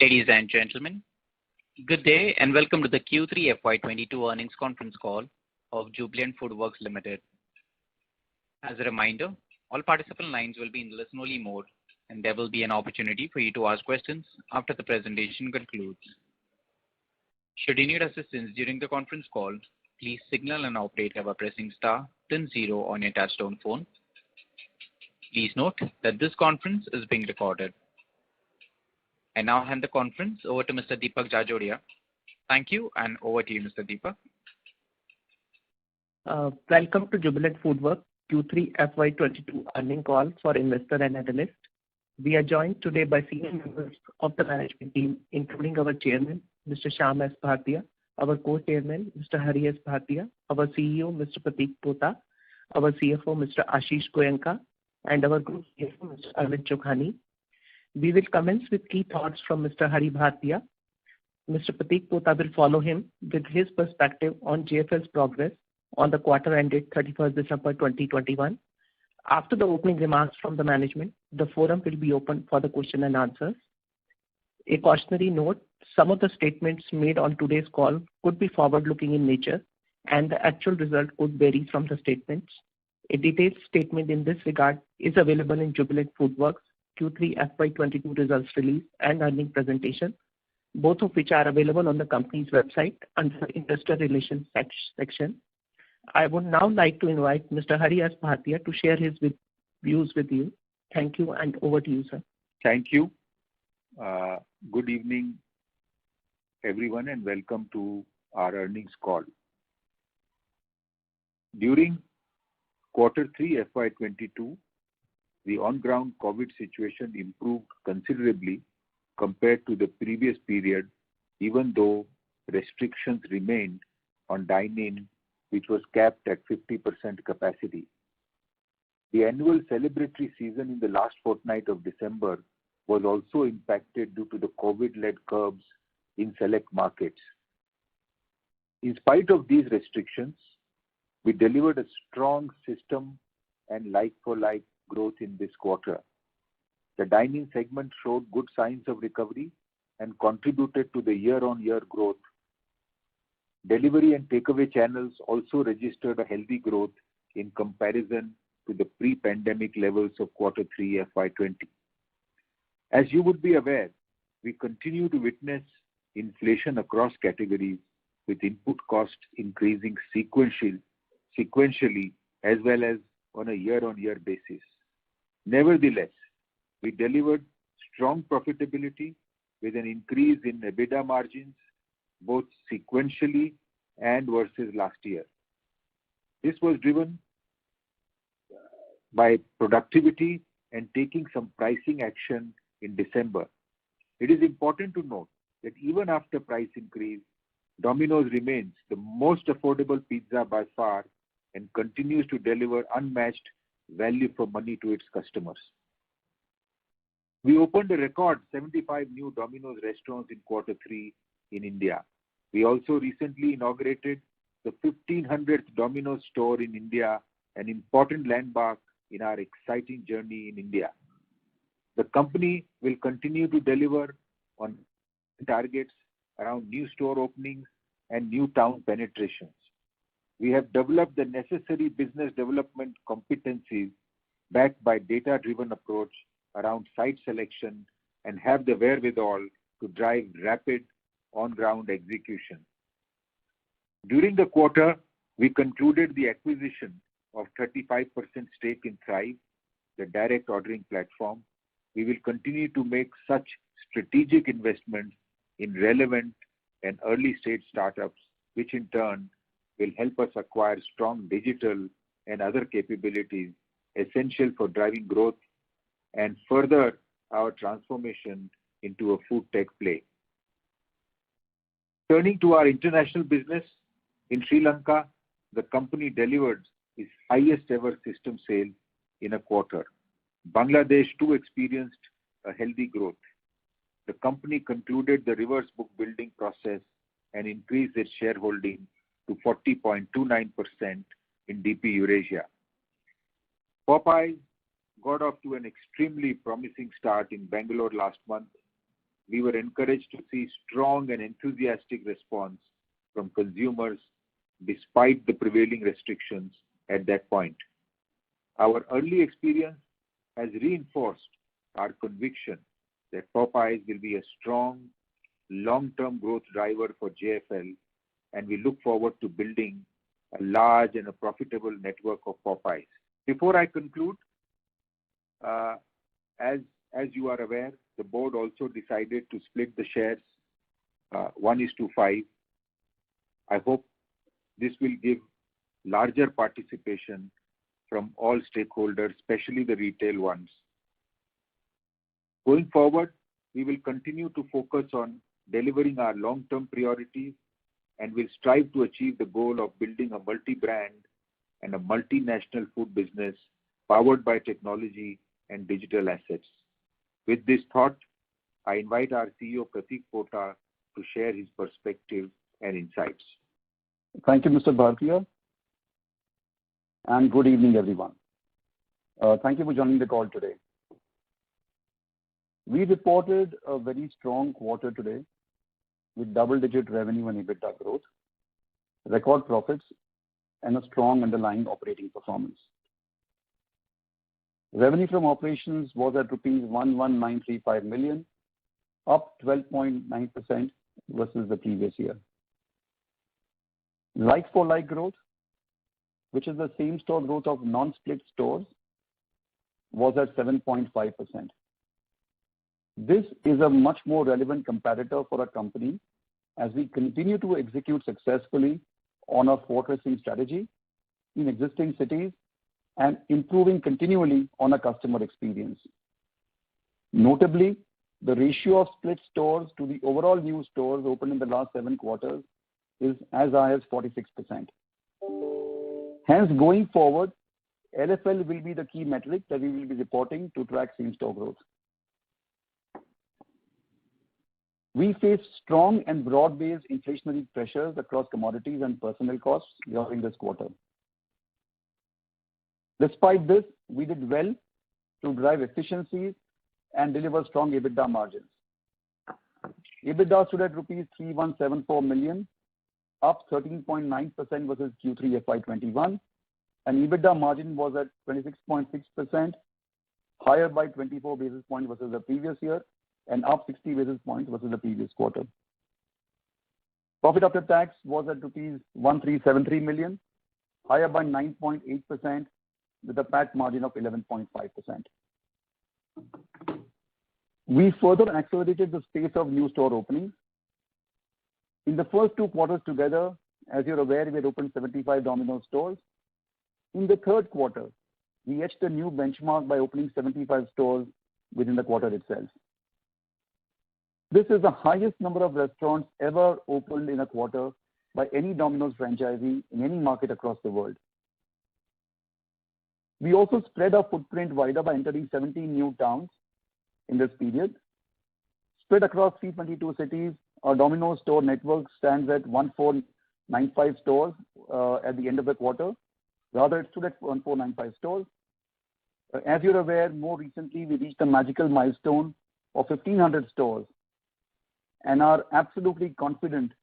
Ladies and gentlemen, good day and welcome to the Q3FY22 Earnings Conference Call of Jubilant Foodworks Limited. As a reminder, all participant lines will be in listen-only mode, and there will be an opportunity for you to ask questions after the presentation concludes. Should you need assistance during the conference call, please signal an operator by pressing star then 0 on your touchtone phone. Please note that this conference is being recorded. I now hand the conference over to Mr. Deepak Jajodia. Thank you, and over to you, Mr. Deepak. Welcome to Jubilant Foodworks Q3FY22 earnings call for investor and analyst. We are joined today by senior members of the management team, including our chairman, Mr. Shyam S. Bhartia, our co-chairman, Mr. Hari S. Bhartia, our CEO, Mr. Pratik Pota, our CFO, Mr. Ashish Goenka, and our group CFO, Mr. Arvind Chokhani. We will commence with key thoughts from Mr. Hari Bhartia. Mr. Pratik Pota will follow him with his perspective on JFL's progress on the quarter ended 31st December 2021. After the opening remarks from the management, the forum will be open for the question and answers. A cautionary note, some of the statements made on today's call could be forward-looking in nature, and the actual result could vary from the statements. A detailed statement in this regard is available in Jubilant Foodworks Q3FY22 results release and earnings presentation, both of which are available on the company's website under the Investor Relations section. I would now like to invite Mr. Hari S. Bhartia to share his views with you. Thank you, and over to you, sir. Thank you. Good evening, everyone, and welcome to our earnings call. During Q3 FY22, the on-ground COVID situation improved considerably compared to the previous period, even though restrictions remained on dine-in, which was capped at 50% capacity. The annual celebratory season in the last fortnight of December was also impacted due to the COVID-led curbs in select markets. In spite of these restrictions, we delivered a strong system and like-for-like growth in this quarter. The dining segment showed good signs of recovery and contributed to the year-on-year growth. Delivery and takeaway channels also registered a healthy growth in comparison to the pre-pandemic levels of Q3 FY20. As you would be aware, we continue to witness inflation across categories, with input costs increasing sequentially as well as on a year-on-year basis. Nevertheless, we delivered strong profitability with an increase in EBITDA margins both sequentially and versus last year. This was driven by productivity and taking some pricing action in December. It is important to note that even after price increase, Domino's remains the most affordable pizza by far and continues to deliver unmatched value for money to its customers. We opened a record 75 new Domino's restaurants in Q3 in India. We also recently inaugurated the 1500th Domino's store in India, an important landmark in our exciting journey in India. The company will continue to deliver on targets around new store openings and new town penetrations. We have developed the necessary business development competencies backed by data-driven approach around site selection and have the wherewithal to drive rapid on-ground execution. During the quarter, we concluded the acquisition of 35% stake in Thrive, the direct ordering platform. We will continue to make such strategic investments in relevant and early-stage startups, which in turn will help us acquire strong digital and other capabilities essential for driving growth and further our transformation into a food tech play. Turning to our international business, in Sri Lanka, the company delivered its highest ever system sale in a quarter. Bangladesh too experienced a healthy growth. The company concluded the reverse book building process and increased its shareholding to 40.29% in DP Eurasia. Popeyes got off to an extremely promising start in Bangalore last month. we were encouraged to see strong and enthusiastic response from consumers despite the prevailing restrictions at that point. Our early experience has reinforced our conviction that Popeyes will be a strong, long-term growth driver for JFL, and we look forward to building a large and a profitable network of Popeyes. Before I conclude, as you are aware, the board also decided to split the shares 1:5. I hope this will give larger participation from all stakeholders, especially the retail ones. Going forward, we will continue to focus on delivering our long-term priorities and will strive to achieve the goal of building a multi-brand and a multinational food business powered by technology and digital assets. With this thought, I invite our CEO Pratik Pota to share his perspective and insights. Thank you, Mr. Bhartiya, and good evening, everyone. Thank you for joining the call today. We reported a very strong quarter today with double-digit revenue and EBITDA growth, record profits, and a strong underlying operating performance. Revenue from operations was at rupees 11,935 million, up 12.9% versus the previous year. Like-for-like growth, which is the same store growth of non-split stores, was at 7.5%. This is a much more relevant comparator for a company as we continue to execute successfully on our fortressing strategy in existing cities and improving continually on our customer experience. Notably, the ratio of split stores to the overall new stores opened in the last 7 quarters is as high as 46%. Hence, going forward, LFL will be the key metric that we will be reporting to track same-store growth. We face strong and broad-based inflationary pressures across commodities and personnel costs during this quarter. Despite this, we did well to drive efficiencies and deliver strong EBITDA margins. EBITDA stood at rupees 3,174 million, up 13.9% versus Q3FY21, and EBITDA margin was at 26.6%, higher by 24 basis points versus the previous year, and up 60 basis points versus the previous quarter. Profit after tax was at rupees 1,373 million, higher by 9.8%, with a PAT margin of 11.5%. We further accelerated the pace of new store openings. In the first 2 quarters together, as you're aware, we had opened 75 Domino's stores. In the third quarter, we etched a new benchmark by opening 75 stores within the quarter itself. This is the highest number of restaurants ever opened in a quarter by any Domino's franchisee in any market across the world. We also spread our footprint wider by entering 17 new towns in this period. Spread across 322 cities, our Domino's store network stands at 1495 stores at the end of the quarter. Rather, it stood at 1495 stores. As you're aware, more recently we reached a magical milestone of 1500 stores and are absolutely confident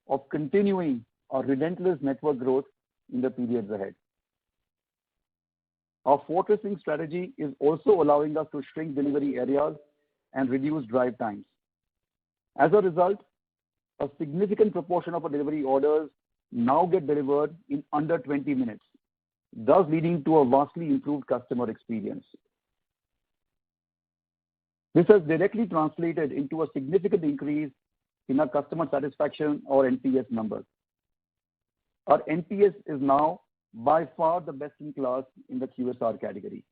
of continuing our relentless network growth in the periods ahead. Our fortressing strategy is also allowing us to shrink delivery areas and reduce drive times. As a result, a significant proportion of our delivery orders now get delivered in under 20 minutes, thus leading to a vastly improved customer experience. This has directly translated into a significant increase in our customer satisfaction or NPS numbers. Our NPS is now by far the best in class in the QSR category.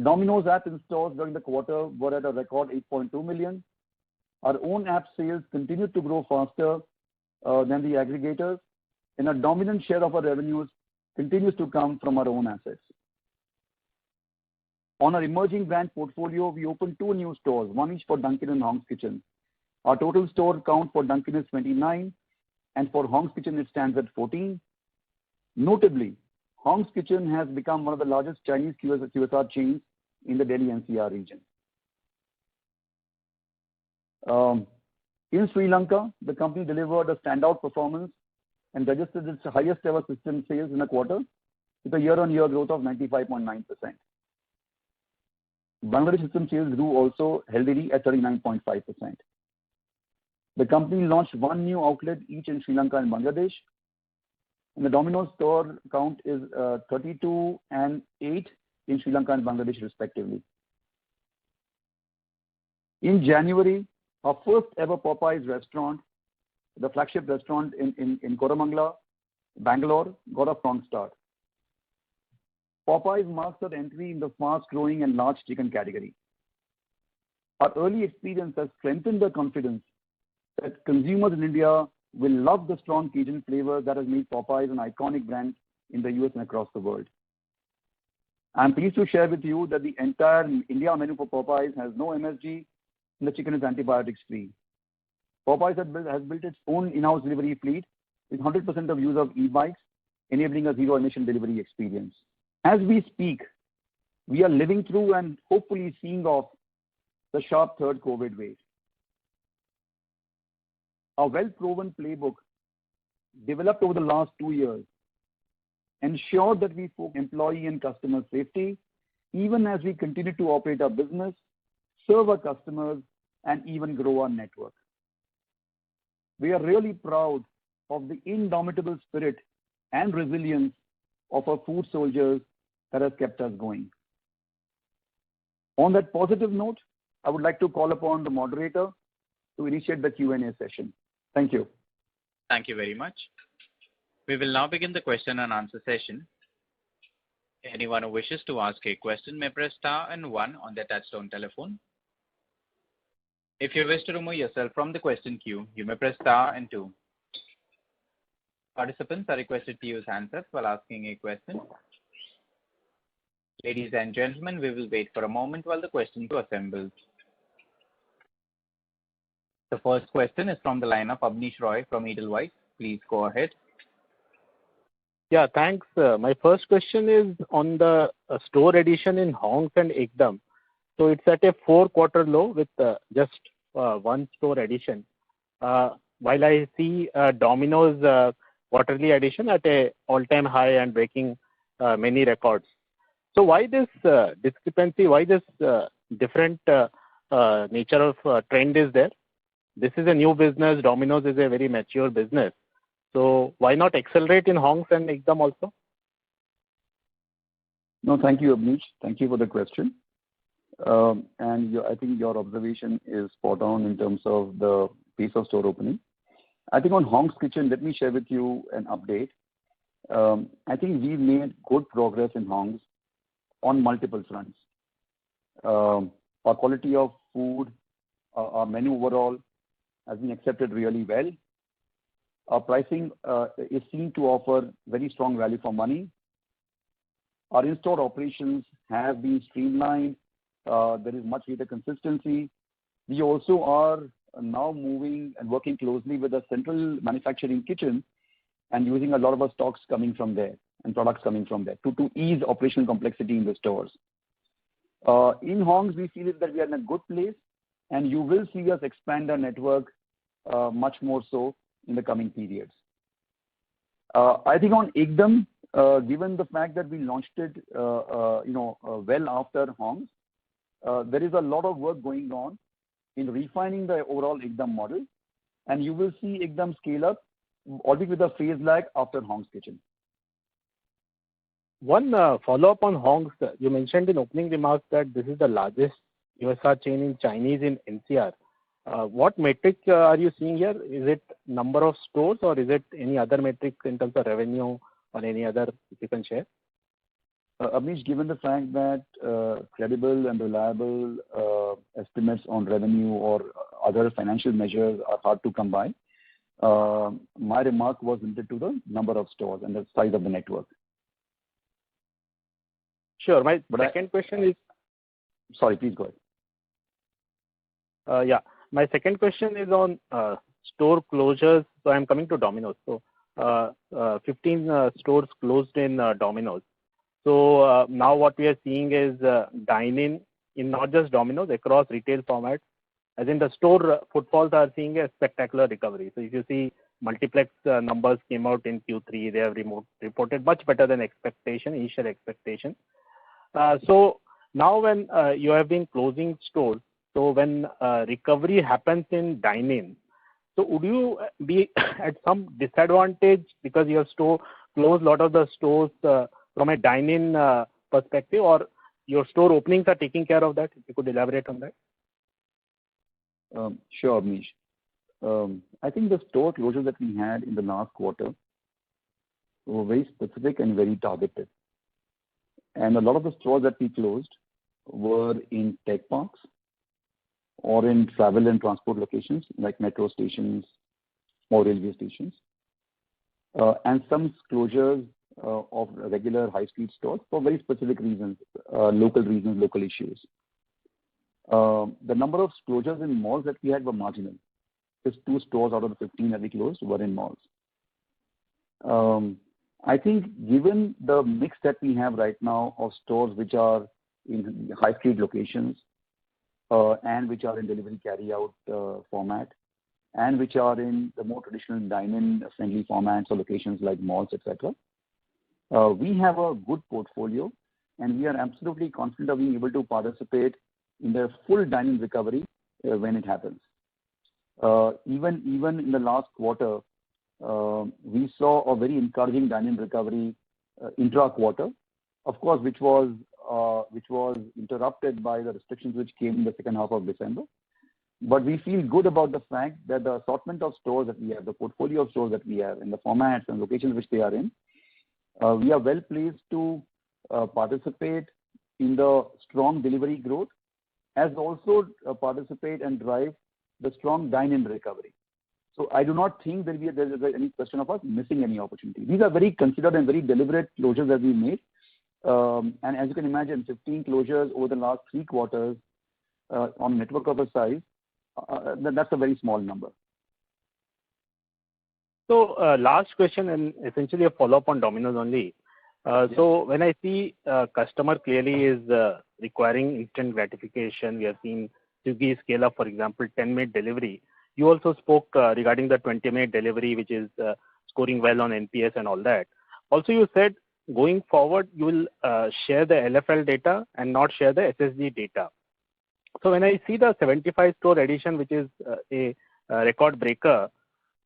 Domino's app installs during the quarter were at a record 8.2 million. Our own app sales continued to grow faster than the aggregators, and a dominant share of our revenues continues to come from our own assets. On our emerging brand portfolio, we opened 2 new stores, one each for Dunkin' and Hong's Kitchen. Our total store count for Dunkin' is 29, and for Hong's Kitchen it stands at 14. Notably, Hong's Kitchen has become one of the largest Chinese QSR chains in the Delhi NCR region. In Sri Lanka, the company delivered a standout performance and registered its highest ever system sales in a quarter with a year-on-year growth of 95.9%. Bangladesh system sales grew also healthily at 39.5%. The company launched one new outlet each in Sri Lanka and Bangladesh, and the Domino's store count is 32 and 8 in Sri Lanka and Bangladesh respectively. In January, our first ever Popeyes restaurant, the flagship restaurant in Koramangala, Bangalore, got a strong start. Popeyes marks our entry in the fast-growing and large chicken category. Our early experience has strengthened the confidence that consumers in India will love the strong Cajun flavor that has made Popeyes an iconic brand in the US and across the world. I'm pleased to share with you that the entire India menu for Popeyes has no MSG and the chicken is antibiotics free. Popeyes has built its own in-house delivery fleet with 100% of use of e-bikes, enabling a zero-emission delivery experience. As we speak, we are living through and hopefully seeing off the sharp third COVID wave. Our well-proven playbook, developed over the last 2 years, ensured that we focus on employee and customer safety, even as we continue to operate our business, serve our customers, and even grow our network. We are really proud of the indomitable spirit and resilience of our food soldiers that has kept us going. On that positive note, I would like to call upon the moderator to initiate the Q&A session. Thank you. Thank you very much. We will now begin the question and answer session. Anyone who wishes to ask a question may press star and 1 on their touchtone telephone. If you wish to remove yourself from the question queue, you may press star and 2. Participants are requested to use handsets while asking a question. Ladies and gentlemen, we will wait for a moment while the question queue assembles. The first question is from the line of Abneesh Roy from Edelweiss. Please go ahead. Yeah, thanks. My first question is on the store addition in Hongs and Ekdum. So it's at a 4-quarter low with just one store addition. While I see Domino's quarterly addition at a all-time high and breaking many records. So why this discrepancy? Why this different nature of trend is there? This is a new business. Domino's is a very mature business. So why not accelerate in Hongs and Ekdum also? No, thank you, Abneesh. Thank you for the question. I think your observation is spot on in terms of the pace of store opening. I think on Hong's Kitchen, let me share with you an update. I think we've made good progress in Hong's on multiple fronts. Our quality of food, our menu overall has been accepted really well. Our pricing is seen to offer very strong value for money. Our in-store operations have been streamlined. There is much greater consistency. We also are now moving and working closely with a central manufacturing kitchen and using a lot of our stocks coming from there and products coming from there to ease operational complexity in the stores. In Hongs, we feel that we are in a good place, and you will see us expand our network much more so in the coming periods. I think on Ekdum, given the fact that we launched it, well after Hongs, there is a lot of work going on in refining the overall Ekdum model, and you will see Ekdum scale up, albeit with a phase lag after Hong's Kitchen. One follow-up on Hongs. You mentioned in opening remarks that this is the largest USR chain in Chinese in NCR. What metric are you seeing here? Is it number of stores or is it any other metric in terms of revenue or any other you can share? Abneesh, given the fact that credible and reliable estimates on revenue or other financial measures are hard to come by, my remark was limited to the number of stores and the size of the network. Sure. My second question is... Sorry, please go ahead. My second question is on store closures. So I'm coming to Domino's. So 15 stores closed in Domino's. So now what we are seeing is dine-in not just Domino's, across retail formats as in the store footfalls are seeing a spectacular recovery. So if you see multiplex numbers came out in Q3, they have reported much better than initial expectation. So now when you have been closing stores, so when recovery happens in dine-in, so would you be at some disadvantage because you have closed a lot of the stores from a dine-in perspective, or your store openings are taking care of that? If you could elaborate on that. Sure, Amish. I think the store closures that we had in the last quarter were very specific and very targeted. And a lot of the stores that we closed were in tech parks or in travel and transport locations like metro stations or railway stations. And some closures of regular high street stores for very specific reasons, local issues. The number of closures in malls that we had were marginal. Just 2 stores out of the 15 that we closed were in malls. I think given the mix that we have right now of stores which are in high street locations and which are in delivery carry-out format and which are in the more traditional dine-in friendly formats or locations like malls, etc., we have a good portfolio and we are absolutely confident of being able to participate in the full dine-in recovery when it happens. Even in the last quarter, we saw a very encouraging dine-in recovery intra-quarter, of course, which was interrupted by the restrictions which came in the second half of December. But we feel good about the fact that the assortment of stores that we have, the portfolio of stores that we have, and the formats and locations which they are in, we are well placed to participate in the strong delivery growth, as also participate and drive the strong dine-in recovery. So I do not think there is any question of us missing any opportunity. These are very considered and very deliberate closures that we made. And as you can imagine, 15 closures over the last 3 quarters on network of a size, that's a very small number. So last question and essentially a follow-up on Domino's only. So when I see customer clearly is requiring instant gratification, we have seen Swiggy scale up, for example, 10-minute delivery. You also spoke regarding the 20-minute delivery, which is scoring well on NPS and all that. Also, you said going forward, you will share the LFL data and not share the SSG data. So when I see the 75 store addition, which is a record breaker,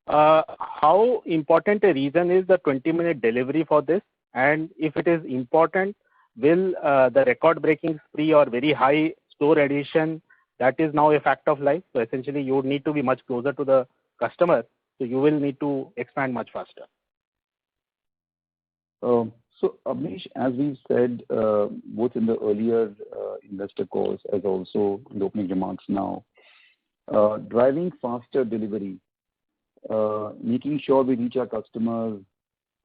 how important a reason is the 20-minute delivery for this? And if it is important, will the record-breaking spree or very high store addition, that is now a fact of life? So essentially, you would need to be much closer to the customer. So you will need to expand much faster. So Amish, as we said, both in the earlier investor calls as also in the opening remarks now, driving faster delivery, making sure we reach our customers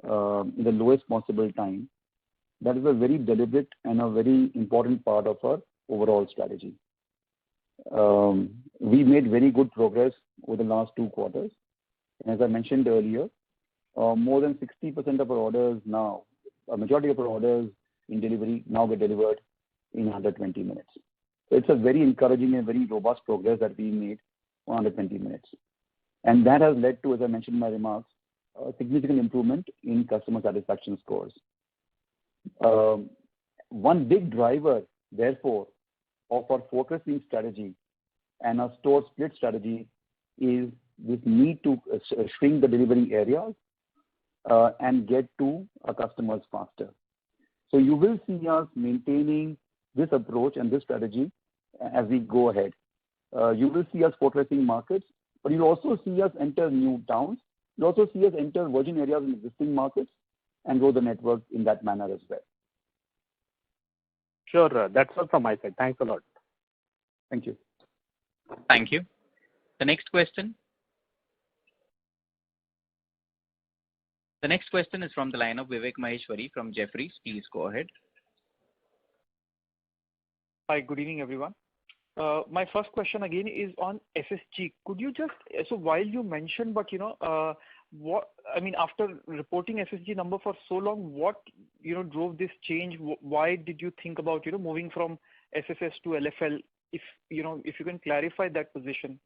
in the lowest possible time, that is a very deliberate and a very important part of our overall strategy. We made very good progress over the last 2 quarters. And as I mentioned earlier, more than 60% of our orders now, a majority of our orders in delivery now get delivered in under 20 minutes. So it's a very encouraging and very robust progress that we made on under 20 minutes. And that has led to, as I mentioned in my remarks, a significant improvement in customer satisfaction scores. One big driver, therefore, of our focusing strategy and our store split strategy is this need to shrink the delivery areas and get to our customers faster. So you will see us maintaining this approach and this strategy as we go ahead. You will see us fortressing markets, but you'll also see us enter new towns. You'll also see us enter virgin areas in existing markets and grow the network in that manner as well. Sure, that's all from my side. Thanks a lot. Thank you. Thank you. The next question is from the line of Vivek Maheshwari from Jefferies. Please go ahead. Hi, good evening, everyone. My first question again is on SSG. Could you just, so while you mentioned, but after reporting SSG number for so long, what drove this change? Why did you think about moving from SSS to LFL if you can clarify that position.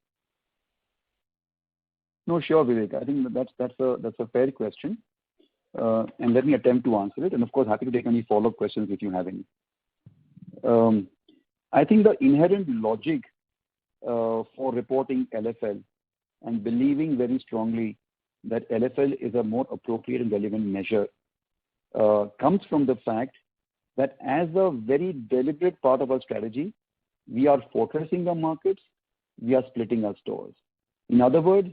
No, sure, Vivek. I think that's a fair question, and let me attempt to answer it. And of course, happy to take any follow-up questions if you have any. I think the inherent logic for reporting LFL and believing very strongly that LFL is a more appropriate and relevant measure comes from the fact that as a very deliberate part of our strategy, we are fortressing the markets, we are splitting our stores. In other words,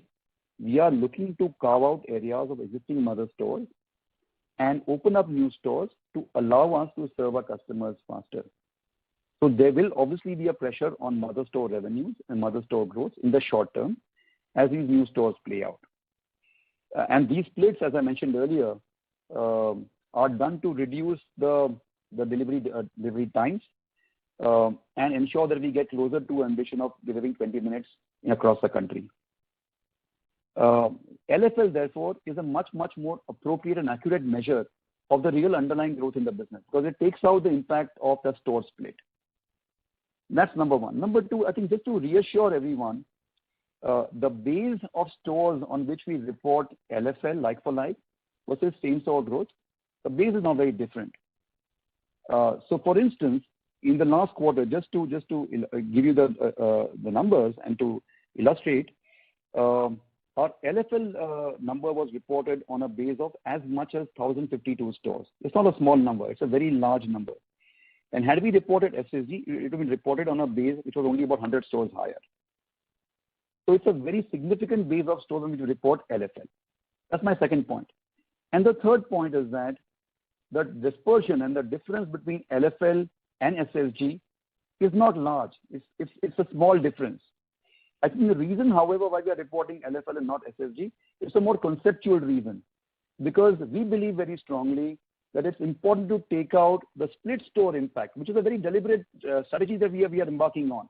we are looking to carve out areas of existing mother stores and open up new stores to allow us to serve our customers faster. So there will obviously be a pressure on mother store revenues and mother store growth in the short term as these new stores play out. And these splits, as I mentioned earlier, are done to reduce the delivery times and ensure that we get closer to ambition of delivering 20 minutes across the country. LFL, therefore, is a much more appropriate and accurate measure of the real underlying growth in the business because it takes out the impact of the store split. That's number one. Number two, I think just to reassure everyone, the base of stores on which we report LFL, like for like, versus same store growth, the base is not very different. So, for instance, in the last quarter, just to give you the numbers and to illustrate, our LFL number was reported on a base of as much as 1,052 stores. It's not a small number; it's a very large number. And had we reported SSG, it would have been reported on a base which was only about 100 stores higher. So it's a very significant base of stores on which we report LFL. That's my second point. And the third point is that the dispersion and the difference between LFL and SSG is not large. It's a small difference. I think the reason, however, why we are reporting LFL and not SSG is a more conceptual reason. Because we believe very strongly that it's important to take out the split store impact, which is a very deliberate strategy that we are embarking on.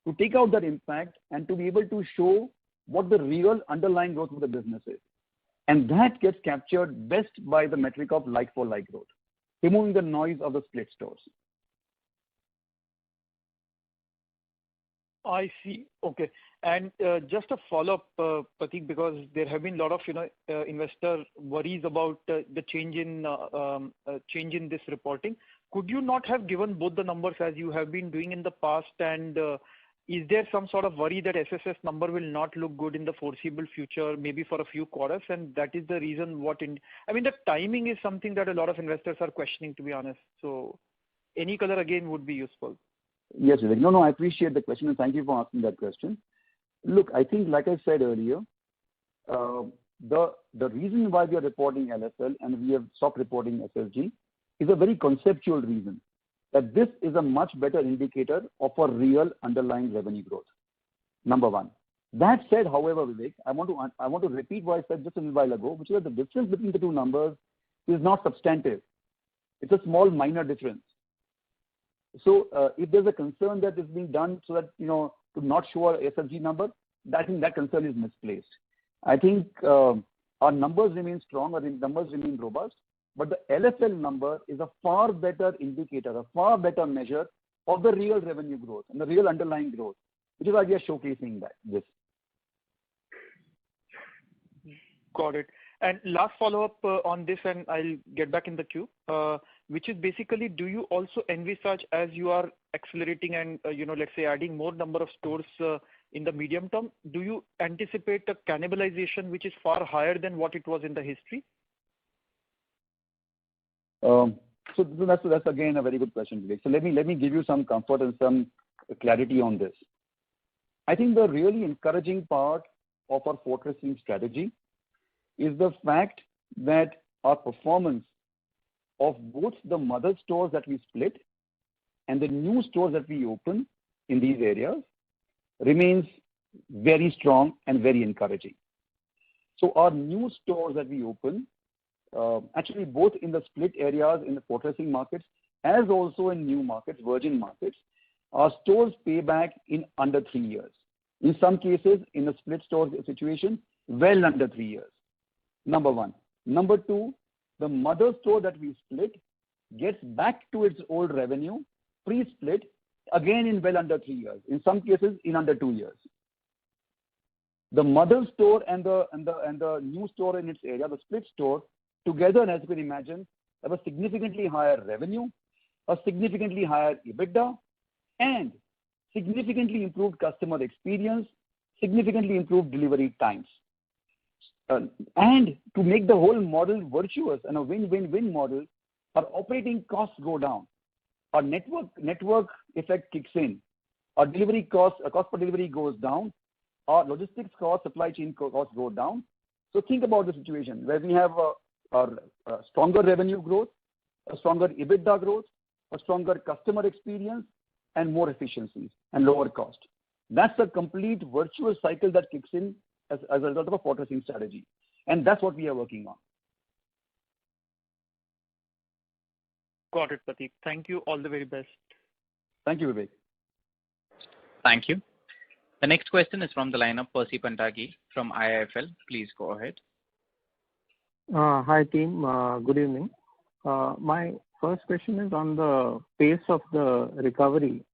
To take out that impact and to be able to show what the real underlying growth of the business is. And that gets captured best by the metric of like-for-like growth, removing the noise of the split stores. I see. Okay. And just a follow-up, Prateek, because there have been a lot of investor worries about the change in this reporting. Could you not have given both the numbers as you have been doing in the past? And is there some sort of worry that SSS number will not look good in the foreseeable future, maybe for a few quarters? And that is the reason the timing is something that a lot of investors are questioning, to be honest. So any color again would be useful. Yes, Vivek. No, I appreciate the question and thank you for asking that question. Look, I think, like I said earlier, the reason why we are reporting LFL and we have stopped reporting SSG is a very conceptual reason, that this is a much better indicator of a real underlying revenue growth. Number one. That said, however, Vivek, I want to repeat what I said just a little while ago, which is that the difference between the two numbers is not substantive. It's a small minor difference. So if there's a concern that is being done so that, to not show a SSG number, I think that concern is misplaced. I think our numbers remain strong, our numbers remain robust, but the LFL number is a far better indicator, a far better measure of the real revenue growth and the real underlying growth, which is why we are showcasing this. Got it. And last follow-up on this, and I'll get back in the queue, which is basically, do you also envisage as you are accelerating and, let's say adding more number of stores in the medium term, do you anticipate a cannibalization which is far higher than what it was in the history? So that's again a very good question, Vivek. So let me give you some comfort and some clarity on this. I think the really encouraging part of our fortressing strategy is the fact that our performance of both the mother stores that we split and the new stores that we open in these areas remains very strong and very encouraging. So our new stores that we open, actually both in the split areas in the fortressing markets as also in new markets, virgin markets, our stores pay back in under 3 years. In some cases, in the split store situation, well under 3 years. Number one. Number two, the mother store that we split gets back to its old revenue pre-split again in well under 3 years, in some cases in under 2 years. The mother store and the new store in its area, the split store, together, as you can imagine, have a significantly higher revenue, a significantly higher EBITDA, and significantly improved customer experience, significantly improved delivery times. And to make the whole model virtuous and a win-win-win model, our operating costs go down. Our network effect kicks in. Our delivery cost per delivery goes down. Our logistics cost, supply chain costs go down. So think about the situation where we have a stronger revenue growth, a stronger EBITDA growth, a stronger customer experience, and more efficiencies and lower cost. That's a complete virtuous cycle that kicks in as a result of a fortressing strategy. And that's what we are working on. Got it, Prateek. Thank you. All the very best. Thank you, Vivek. Thank you. The next question is from the line of Percy Panthaki from IIFL. Please go ahead. Hi, team. Good evening. My first question is on the pace of the recovery.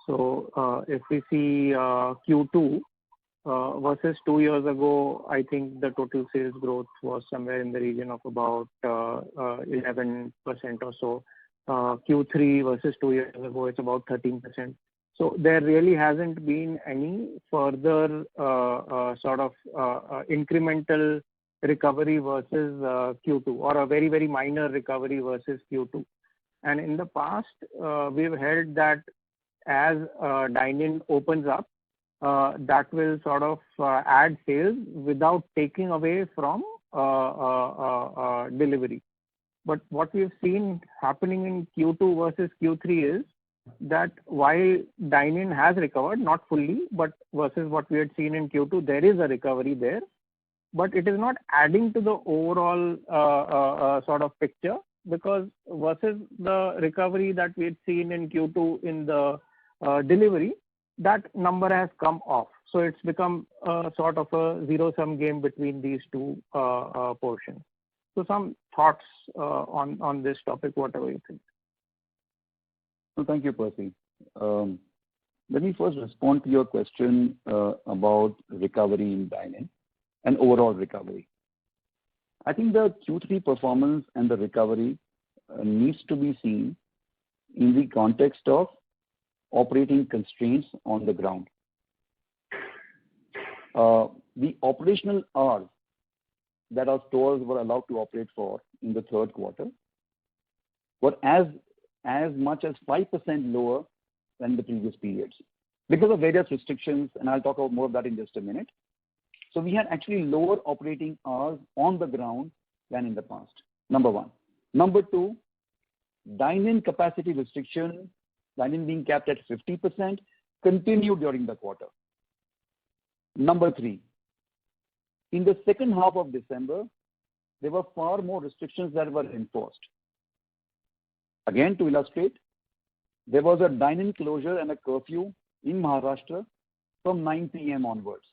So if we see Q2 versus 2 years ago, I think the total sales growth was somewhere in the region of about 11% or so. Q3 versus 2 years ago, it's about 13%. So there really hasn't been any further sort of incremental recovery versus Q2, or a very, very minor recovery versus Q2. And in the past, we've heard that as dine-in opens up, that will sort of add sales without taking away from delivery. But what we've seen happening in Q2 versus Q3 is that while dine-in has recovered, not fully, but versus what we had seen in Q2, there is a recovery there. But it is not adding to the overall sort of picture, because versus the recovery that we had seen in Q2 in the delivery, that number has come off. So it's become sort of a zero-sum game between these two portions. So some thoughts on this topic, whatever you think. Well, thank you, Percy. Let me first respond to your question about recovery in dine-in and overall recovery. I think the Q3 performance and the recovery needs to be seen in the context of operating constraints on the ground. The operational hours that our stores were allowed to operate for in the third quarter were as much as 5% lower than the previous periods because of various restrictions, and I'll talk about more of that in just a minute. So we had actually lower operating hours on the ground than in the past, number one. Number two, dine-in capacity restriction, dine-in being capped at 50%, continued during the quarter. Number three, in the second half of December, there were far more restrictions that were enforced. Again, to illustrate, there was a dine-in closure and a curfew in Maharashtra from 9 p.m. onwards.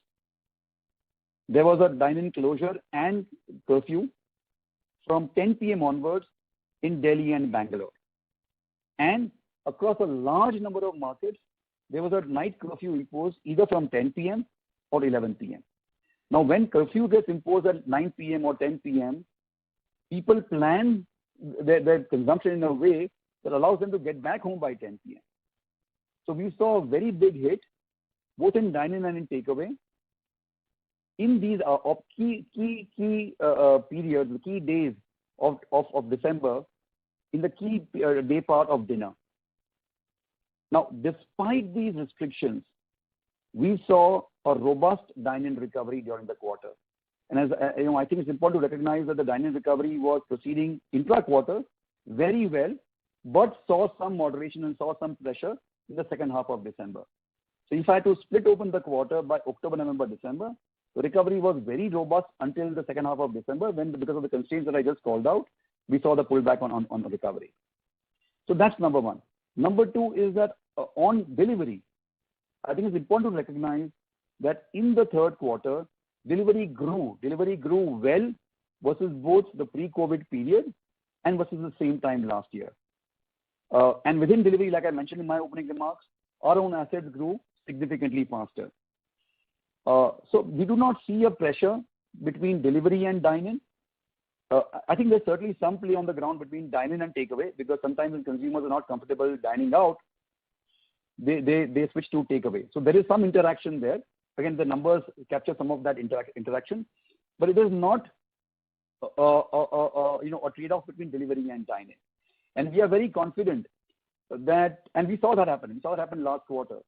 There was a dine-in closure and curfew from 10 p.m. onwards in Delhi and Bangalore. And across a large number of markets, there was a night curfew imposed either from 10 p.m. or 11 p.m. Now, when curfew gets imposed at 9 p.m. or 10 p.m., people plan their consumption in a way that allows them to get back home by 10 p.m. So we saw a very big hit, both in dine-in and in takeaway, in these key periods, the key days of December, in the key day part of dinner. Now, despite these restrictions, we saw a robust dine-in recovery during the quarter. And as I think it's important to recognize that the dine-in recovery was proceeding intra-quarter very well, but saw some moderation and saw some pressure in the second half of December. So if I had to split open the quarter by October, November, December, the recovery was very robust until the second half of December, when because of the constraints that I just called out, we saw the pullback on the recovery. So that's number one. Number two is that on delivery, I think it's important to recognize that in the third quarter, delivery grew well versus both the pre-COVID period and versus the same time last year. And within delivery, like I mentioned in my opening remarks, our own assets grew significantly faster. So we do not see a pressure between delivery and dine-in. I think there's certainly some play on the ground between dine-in and takeaway, because sometimes when consumers are not comfortable dining out, they switch to takeaway. So there is some interaction there. Again, the numbers capture some of that interaction, but it is not a trade-off between delivery and dine-in. And we are very confident that, and we saw that happen. We saw it happen last quarter.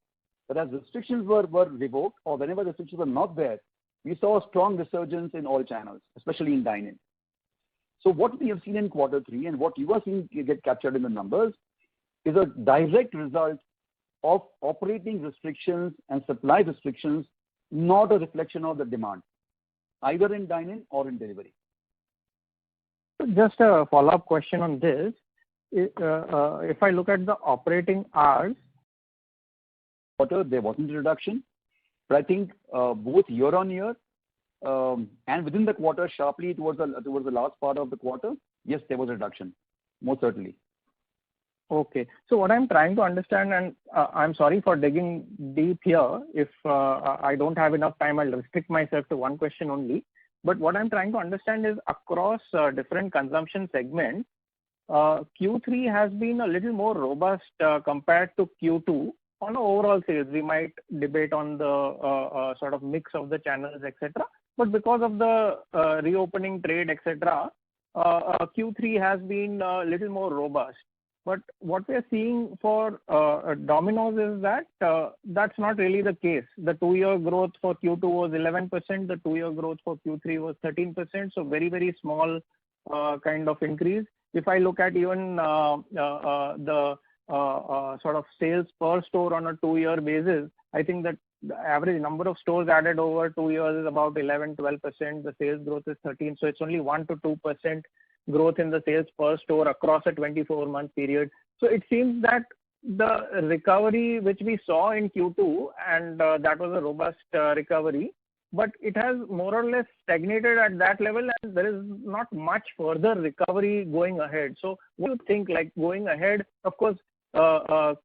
But as restrictions were revoked, or whenever restrictions were not there, we saw a strong resurgence in all channels, especially in dine-in. So what we have seen in quarter 3 and what you are seeing get captured in the numbers is a direct result of operating restrictions and supply restrictions, not a reflection of the demand, either in dine-in or in delivery. Just a follow-up question on this. If I look at the operating hours, there wasn't a reduction, but I think both year on year and within the quarter, sharply towards the last part of the quarter, yes, there was a reduction, most certainly. Okay. So what I'm trying to understand, and I'm sorry for digging deep here. If I don't have enough time, I'll restrict myself to one question only. But what I'm trying to understand is across different consumption segments, Q3 has been a little more robust compared to Q2 on overall sales. We might debate on the sort of mix of the channels, etc. But because of the reopening trade, etc., Q3 has been a little more robust. But what we are seeing for Domino's is that that's not really the case. The 2-year growth for Q2 was 11%. The 2-year growth for Q3 was 13%. So very, very small kind of increase. If I look at even the sort of sales per store on a 2-year basis, I think that the average number of stores added over 2 years is about 11-12%. The sales growth is 13%. So it's only 1 to 2% growth in the sales per store across a 24-month period. So it seems that the recovery which we saw in Q2, and that was a robust recovery, but it has more or less stagnated at that level, and there is not much further recovery going ahead. So what do you think, like going ahead? Of course, Q4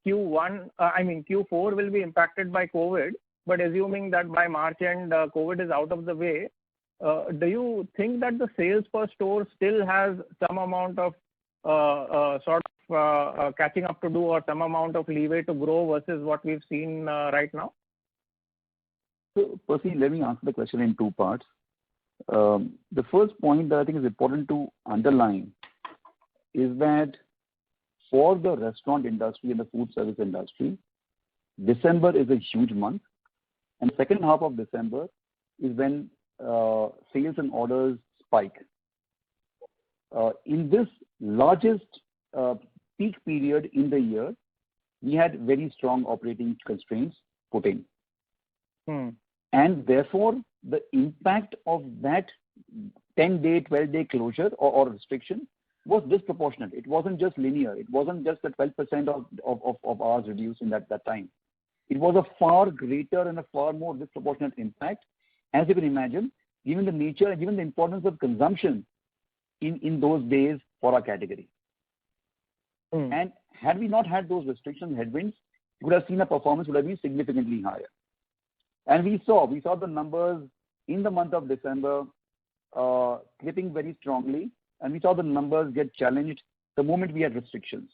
will be impacted by COVID, but assuming that by March end COVID is out of the way, do you think that the sales per store still has some amount of catching up to do, or some amount of leeway to grow versus what we've seen right now? So, Percy, let me answer the question in 2 parts. The first point that I think is important to underline is that for the restaurant industry and the food service industry, December is a huge month, and second half of December is when sales and orders spike. In this largest peak period in the year, we had very strong operating constraints put in. And therefore, the impact of that 10-day, 12-day closure or restriction was disproportionate. It wasn't just linear. It wasn't just the 12% of hours reduced in that time. It was a far greater and a far more disproportionate impact, as you can imagine, given the nature and given the importance of consumption in those days for our category. And had we not had those restrictions, headwinds, you would have seen a performance would have been significantly higher. And we saw the numbers in the month of December clipping very strongly, and we saw the numbers get challenged the moment we had restrictions,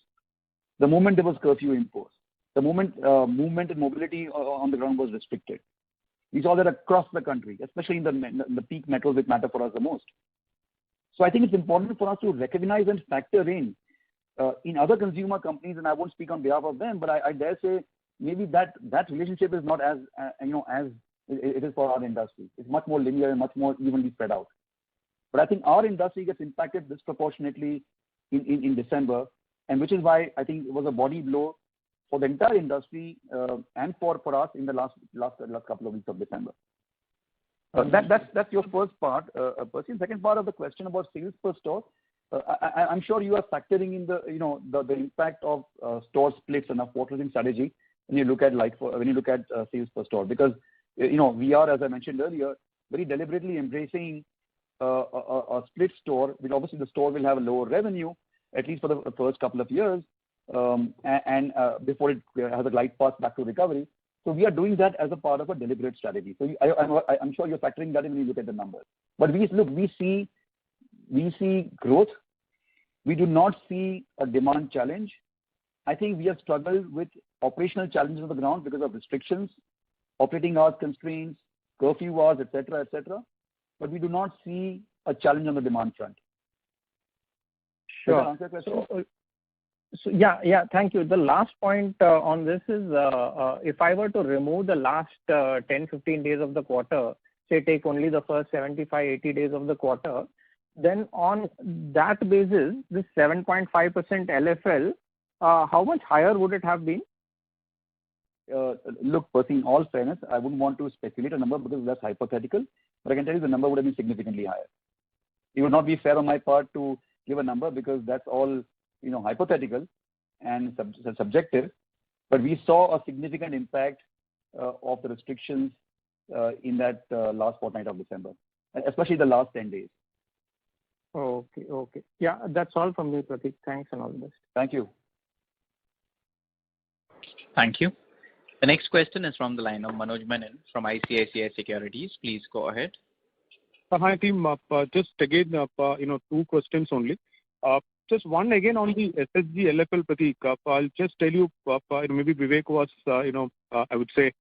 the moment there was curfew imposed, the moment movement and mobility on the ground was restricted. We saw that across the country, especially in the peak metros that matter for us the most. So I think it's important for us to recognize and factor in other consumer companies, and I won't speak on behalf of them, but I dare say maybe that relationship is not as as it is for our industry. It's much more linear and much more evenly spread out. But I think our industry gets impacted disproportionately in December, and which is why I think it was a body blow for the entire industry and for us in the last couple of weeks of December. That's your first part, Percy. Second part of the question about sales per store. I'm sure you are factoring in the impact of store splits and a fortressing strategy when you look at sales per store, because we are, as I mentioned earlier, very deliberately embracing a split store. Obviously the store will have a lower revenue, at least for the first couple of years, and before it has a glide path back to recovery. So we are doing that as a part of a deliberate strategy. So I'm sure you're factoring that in when you look at the numbers. But we see growth. We do not see a demand challenge. I think we have struggled with operational challenges on the ground because of restrictions, operating hours constraints, curfew hours, etc., etc. But we do not see a challenge on the demand front. Sure. Does that answer your question? So yeah, thank you. The last point on this is if I were to remove the last 10-15 days of the quarter, say take only the first 75-80 days of the quarter, then on that basis, this 7.5% LFL, how much higher would it have been? Look, Percy, in all fairness, I wouldn't want to speculate a number because that's hypothetical, but I can tell you the number would have been significantly higher. It would not be fair on my part to give a number because that's all hypothetical and subjective, but we saw a significant impact of the restrictions in that last fortnight of December, especially the last 10 days. Okay. Yeah, that's all from me, Prateek. Thanks and all the best. Thank you. Thank you. The next question is from the line of Manoj Menon from ICICI Securities. Please go ahead. Hi team. Just again, two questions only. Just one again on the SSG LFL, Prateek. I'll just tell you, maybe Vivek was, I would say,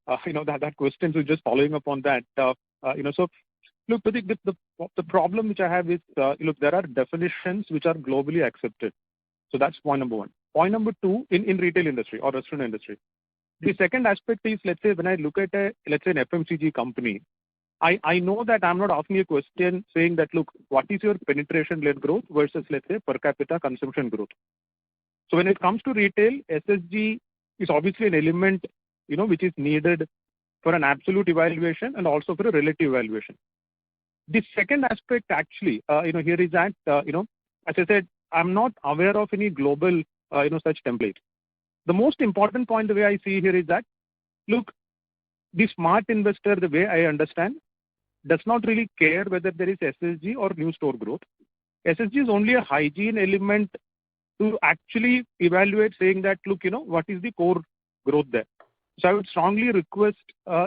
that question. So just following up on that, so look, Prateek, the problem which I have is, there are definitions which are globally accepted. So that's point number one. Point number two, in retail industry or restaurant industry. The second aspect is, let's say, when I look at an FMCG company, I know that I'm not asking a question saying that, look, what is your penetration-led growth versus, let's say, per capita consumption growth. So when it comes to retail, SSG is obviously an element, which is needed for an absolute evaluation and also for a relative evaluation. The second aspect actually, here is that, as I said, I'm not aware of any global, such template. The most important point, the way I see here is that, look, the smart investor, the way I understand, does not really care whether there is SSG or new store growth. SSG is only a hygiene element to actually evaluate, saying that, look, what is the core growth there. So I would strongly request,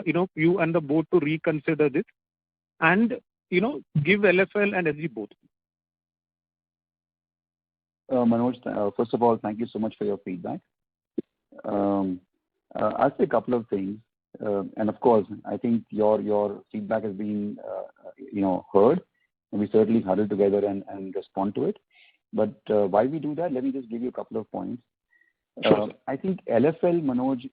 you and the board to reconsider this and, give LFL and SG both. Manoj, first of all, thank you so much for your feedback. I'll say a couple of things. And of course, I think your feedback has been, heard, and we certainly huddle together and respond to it. But while we do that, let me just give you a couple of points. Sure. I think LFL, Manoj,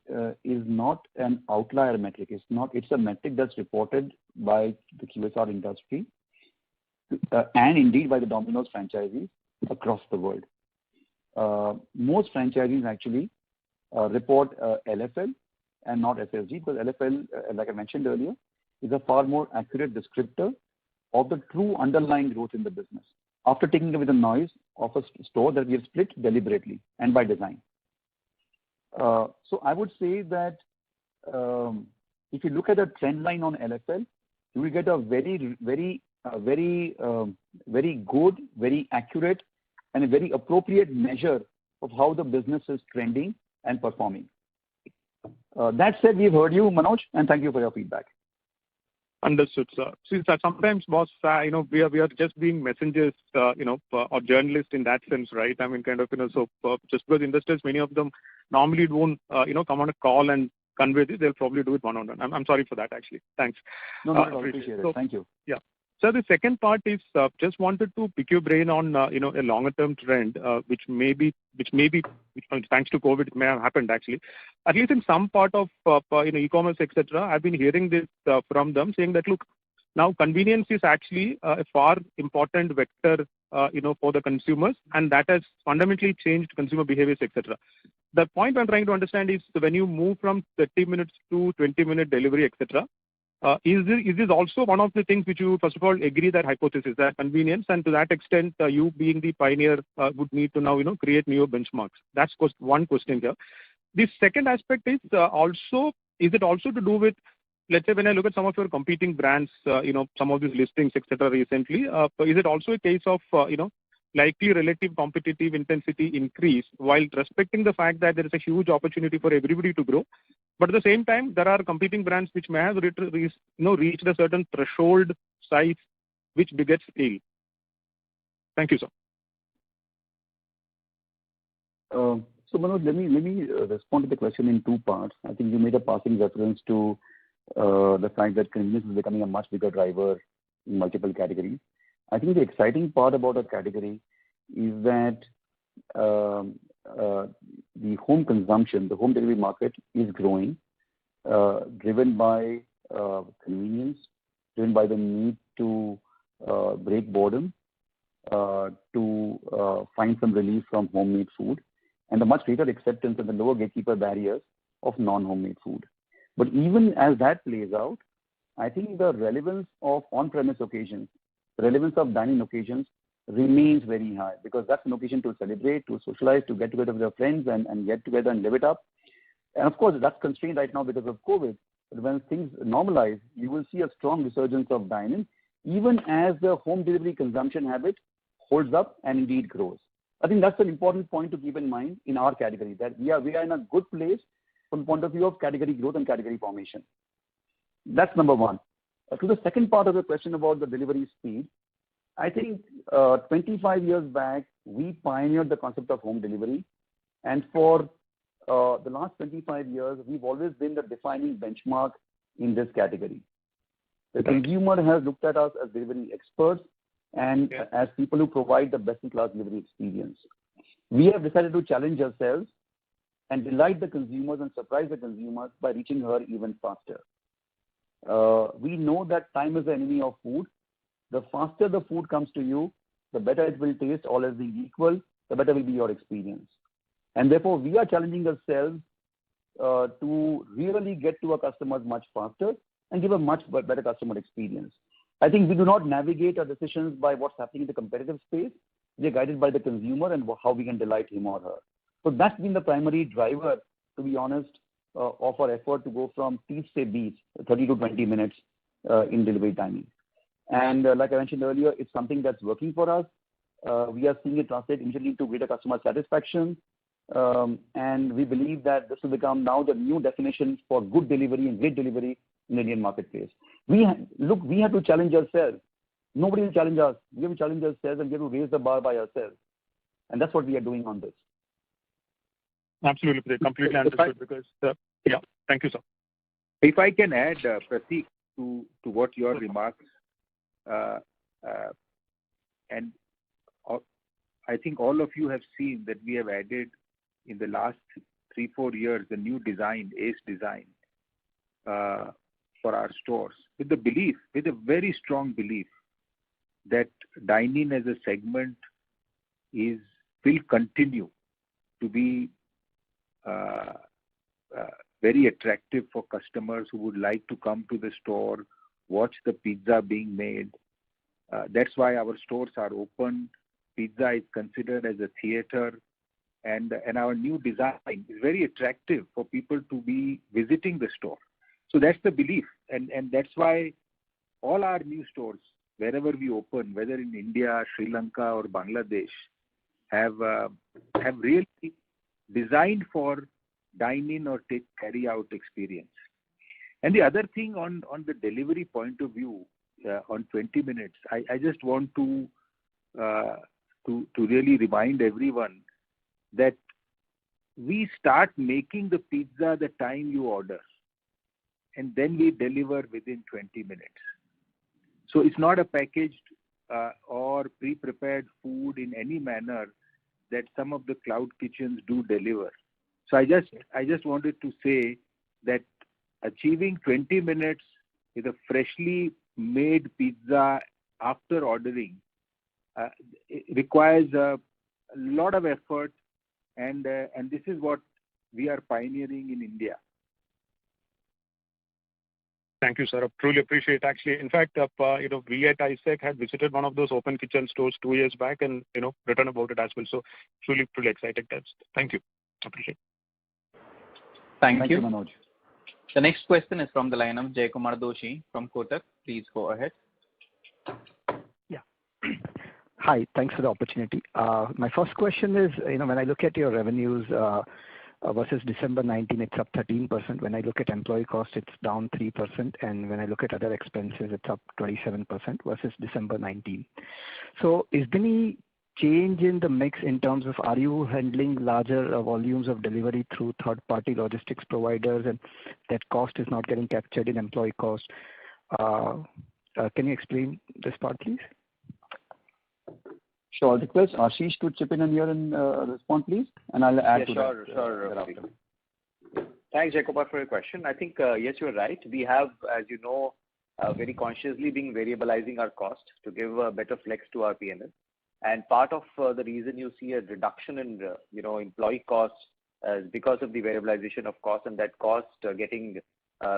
is not an outlier metric. It's a metric that's reported by the QSR industry and indeed by the Domino's franchisees across the world. Most franchisees actually report LFL and not SSG, because LFL, like I mentioned earlier, is a far more accurate descriptor of the true underlying growth in the business, after taking away the noise of a store that we have split deliberately and by design. So I would say that if you look at the trend line on LFL, you will get a very good, very accurate, and a very appropriate measure of how the business is trending and performing. That said, we've heard you, Manoj, and thank you for your feedback. Understood, sir. See, sometimes, boss, we are just being messengers, or journalists in that sense, right? I mean, kind of, so just because investors, many of them normally don't, come on a call and convey this, they'll probably do it one-on-one. I'm sorry for that, actually. Thanks. No, I appreciate it. Thank you. Yeah. So the second part is just wanted to pick your brain on a longer term trend, which maybe thanks to COVID it may have happened actually. At least in some part of e-commerce, etc. I've been hearing this from them saying that, look, now convenience is actually a far important vector for the consumers, and that has fundamentally changed consumer behaviors, etc. The point I'm trying to understand is when you move from 30 minutes to 20-minute delivery, etc. Is this also one of the things which you, first of all, agree that hypothesis, that convenience, and to that extent, you being the pioneer would need to now, create new benchmarks? That's one question here. The second aspect is is it also to do with, let's say, when I look at some of your competing brands, some of these listings, etc. recently, is it also a case of, likely relative competitive intensity increase while respecting the fact that there is a huge opportunity for everybody to grow. But at the same time, there are competing brands which may have reached a certain threshold size which begets scale. Thank you, sir. So Manoj, let me respond to the question in two parts. I think you made a passing reference to the fact that convenience is becoming a much bigger driver in multiple categories. I think the exciting part about a category is that the home consumption, the home delivery market is growing, driven by convenience, driven by the need to break boredom, to find some relief from homemade food, and the much greater acceptance and the lower gatekeeper barriers of non-homemade food. But even as that plays out, I think the relevance of on-premise occasions, the relevance of dining occasions remains very high, because that's an occasion to celebrate, to socialize, to get together with your friends and get together and live it up. And of course, that's constrained right now because of COVID. But when things normalize, you will see a strong resurgence of dining, even as the home delivery consumption habit holds up and indeed grows. I think that's an important point to keep in mind in our category, that we are in a good place from the point of view of category growth and category formation. That's number one. To the second part of the question about the delivery speed, I think 25 years back, we pioneered the concept of home delivery. And for the last 25 years, we've always been the defining benchmark in this category. The consumer has looked at us as delivery experts and as people who provide the best-in-class delivery experience. We have decided to challenge ourselves and delight the consumers and surprise the consumers by reaching her even faster. We know that time is the enemy of food. The faster the food comes to you, the better it will taste, all else being equal, the better will be your experience. And therefore, we are challenging ourselves to really get to our customers much faster and give a much better customer experience. I think we do not navigate our decisions by what's happening in the competitive space. We are guided by the consumer and how we can delight him or her. So that's been the primary driver, to be honest, of our effort to go from teeth say beats, 30 to 20 minutes in delivery timing. And like I mentioned earlier, it's something that's working for us. We are seeing it translate immediately to greater customer satisfaction. And we believe that this will become now the new definition for good delivery and great delivery in the Indian marketplace. We have to challenge ourselves. Nobody will challenge us. We have to challenge ourselves and we have to raise the bar by ourselves. And that's what we are doing on this. Absolutely. Completely understood. Because, thank you, sir. If I can add, Prateek, to what your remarks, and I think all of you have seen that we have added in the last 3-4 years the new design, ACE design, for our stores, with a very strong belief that dine-in as a segment will continue to be very attractive for customers who would like to come to the store, watch the pizza being made. That's why our stores are open. Pizza is considered as a theater, and our new design is very attractive for people to be visiting the store. So that's the belief, and that's why all our new stores, wherever we open, whether in India, Sri Lanka, or Bangladesh, have really designed for dine-in or carry-out experience. And the other thing on the delivery point of view, on 20 minutes, I just want to really remind everyone that we start making the pizza the time you order, and then we deliver within 20 minutes. So it's not a packaged or pre-prepared food in any manner that some of the cloud kitchens do deliver. So I just wanted to say that achieving 20 minutes with a freshly made pizza after ordering it requires a lot of effort, and this is what we are pioneering in India. Thank you, sir. I truly appreciate. Actually, in fact, we at ISEC had visited one of those open kitchen stores 2 years back, and written about it as well. So truly exciting times. Thank you. Appreciate. Thank you, Manoj. The next question is from the line of Jaykumar Doshi from Kotak. Please go ahead. Yeah. Hi. Thanks for the opportunity. My first question is, when I look at your revenues versus December 19, it's up 13%. When I look at employee cost, it's down 3%. And when I look at other expenses, it's up 27% versus December 19. So is there any change in the mix in terms of, are you handling larger volumes of delivery through third-party logistics providers, and that cost is not getting captured in employee cost? Can you explain this part, please? Sure. I'll request Ashish to chip in here and respond, please, and I'll add to that. Sure. Thanks, Jaykumar, for your question. I think, yes, you're right. We have, as you know, very consciously been variabilizing our cost to give a better flex to our P&L. And part of the reason you see a reduction in, employee costs is because of the variabilization of cost, and that cost getting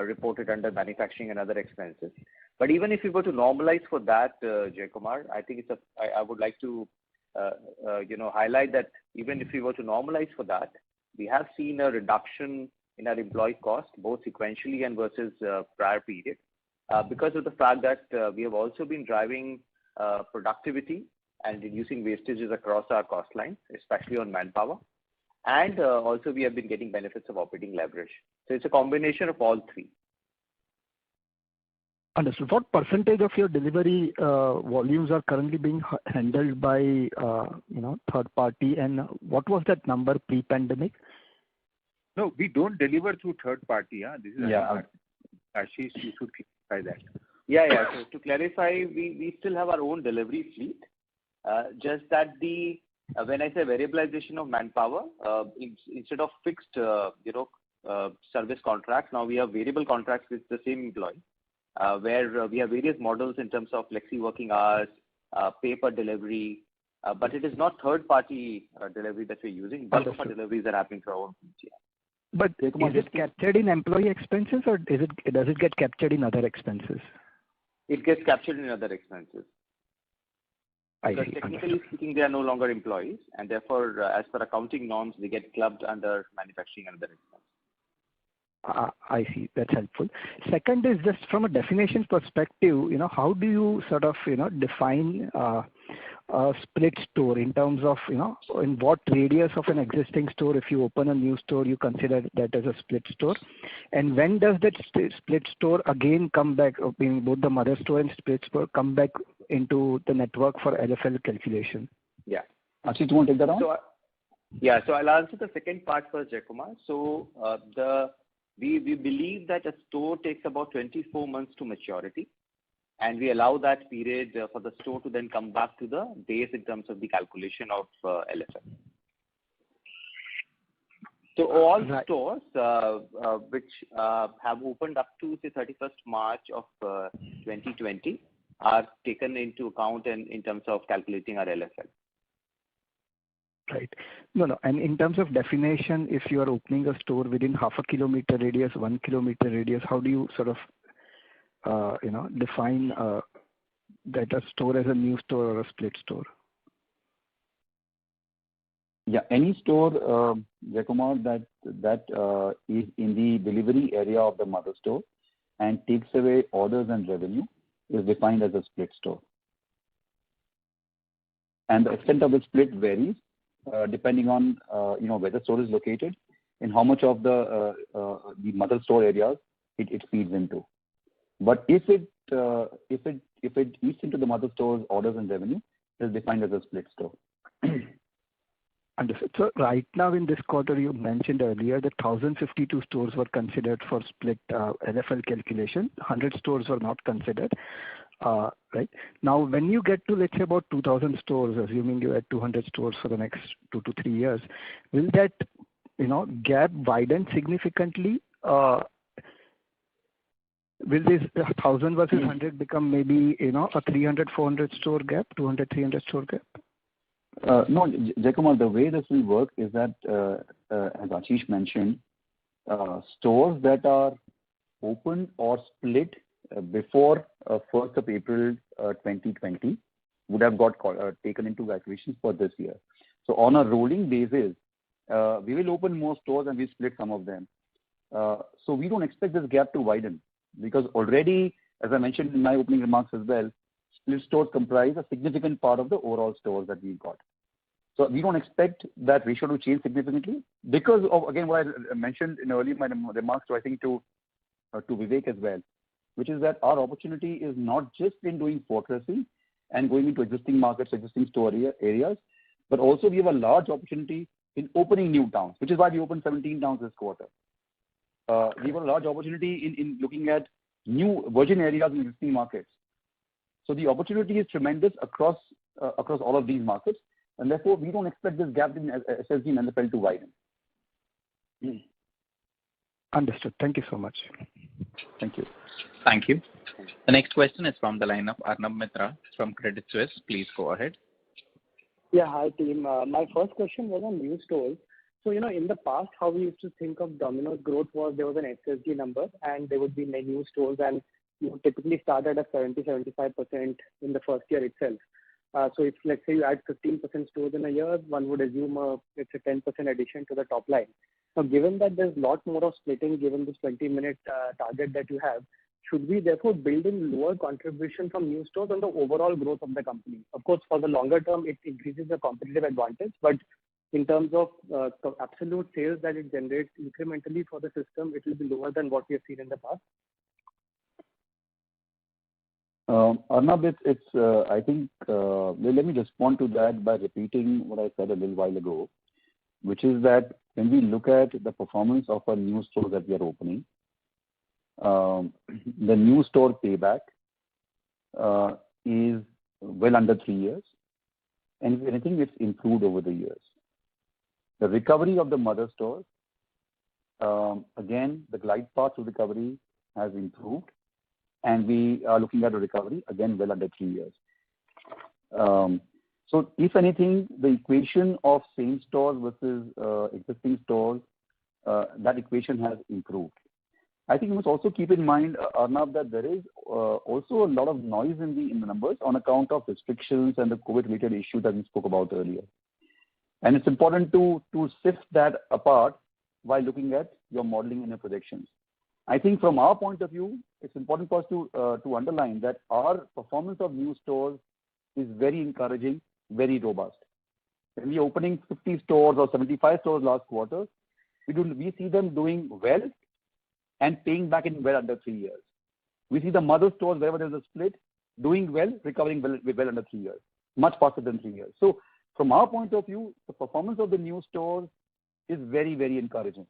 reported under manufacturing and other expenses. But even if you were to normalize for that, Jaykumar, I think I would like to, highlight that even if we were to normalize for that, we have seen a reduction in our employee cost, both sequentially and versus prior period, because of the fact that we have also been driving productivity and reducing wastages across our cost lines, especially on manpower. And also we have been getting benefits of operating leverage. So it's a combination of all three. Understood. What percentage of your delivery volumes are currently being handled by, third party, and what was that number pre-pandemic? No, we don't deliver through third party. This is Ashish, you should clarify that. Yeah. So to clarify, we still have our own delivery fleet. Just that when I say variabilization of manpower, instead of fixed, service contracts, now we have variable contracts with the same employee, where we have various models in terms of flexi working hours, pay per delivery, but it is not third-party delivery that we're using. Bulk of our deliveries are happening through our own fleet. Yeah. But is it captured in employee expenses, or does it get captured in other expenses? It gets captured in other expenses. Because technically speaking, they are no longer employees, and therefore, as per accounting norms, they get clubbed under manufacturing and other expenses. I see. That's helpful. Second is just from a definition perspective, how do you sort of, define a split store in terms of, in what radius of an existing store, if you open a new store, you consider that as a split store? And when does that split store again come back, being both the mother store and split store, come back into the network for LFL calculation? Yeah. Ashish, do you want to take that on? So I'll answer the second part first, Jaykumar. So we believe that a store takes about 24 months to maturity, and we allow that period for the store to then come back to the days in terms of the calculation of LFL. So all stores which have opened up to, say, 31st March of 2020 are taken into account in terms of calculating our LFL. Right. No. And in terms of definition, if you are opening a store within half a kilometer radius, 1 kilometer radius, how do you sort of, define that a store as a new store or a split store? Yeah, any store, Jaykumar, that is in the delivery area of the mother store and takes away orders and revenue is defined as a split store. And the extent of the split varies depending on where the store is located and how much of the mother store areas it feeds into. But if it eats into the mother store's orders and revenue, it is defined as a split store. Understood. So right now in this quarter, you mentioned earlier that 1,052 stores were considered for split LFL calculation. 100 stores were not considered. Right. Now, when you get to, let's say, about 2,000 stores, assuming you add 200 stores for the next 2 to 3 years, will that, gap widen significantly? Will this 1,000 versus 100 become maybe, a 300, 400 store gap, 200, 300 store gap? No, Jaykumar, the way this will work is that, as Ashish mentioned, stores that are opened or split before 1st of April 2020 would have got taken into calculations for this year. So on a rolling basis, we will open more stores and we split some of them. So we don't expect this gap to widen because already, as I mentioned in my opening remarks as well, split stores comprise a significant part of the overall stores that we've got. So we don't expect that ratio to change significantly because of, again, what I mentioned in earlier my remarks, I think to Vivek as well, which is that our opportunity is not just in doing fortressing and going into existing markets, existing store areas, but also we have a large opportunity in opening new towns, which is why we opened 17 towns this quarter. We have a large opportunity in looking at new virgin areas in existing markets. So the opportunity is tremendous across all of these markets, and therefore we don't expect this gap in SSG and NFL to widen. Understood. Thank you so much. Thank you. Thank you. The next question is from the line of Arnab Mitra from Credit Suisse. Please go ahead. Yeah, hi team. My first question was on new stores. So, in the past, how we used to think of Domino's growth was there was an SSG number and there would be many new stores and you typically start at a 70-75% in the first year itself. So if let's say you add 15% stores in a year, one would assume it's a 10% addition to the top line. Now, given that there's a lot more of splitting given this 20-minute target that you have, should we therefore build in lower contribution from new stores on the overall growth of the company? Of course, for the longer term, it increases the competitive advantage, but in terms of absolute sales that it generates incrementally for the system, it will be lower than what we have seen in the past. Arnab, I think, let me respond to that by repeating what I said a little while ago, which is that when we look at the performance of our new stores that we are opening, the new store payback is well under 3 years, and if anything, it's improved over the years. The recovery of the mother stores, again, the glide path to recovery has improved, and we are looking at a recovery, again, well under 3 years. So if anything, the equation of same stores versus existing stores, that equation has improved. I think you must also keep in mind, Arnab, that there is also a lot of noise in the numbers on account of restrictions and the COVID-related issue that we spoke about earlier. And it's important to sift that apart while looking at your modeling and your projections. I think from our point of view, it's important for us to underline that our performance of new stores is very encouraging, very robust. When we are opening 50 stores or 75 stores last quarter, we see them doing well and paying back in well under 3 years. We see the mother stores, wherever there's a split, doing well, recovering well under 3 years, much faster than 3 years. So from our point of view, the performance of the new stores is very, very encouraging.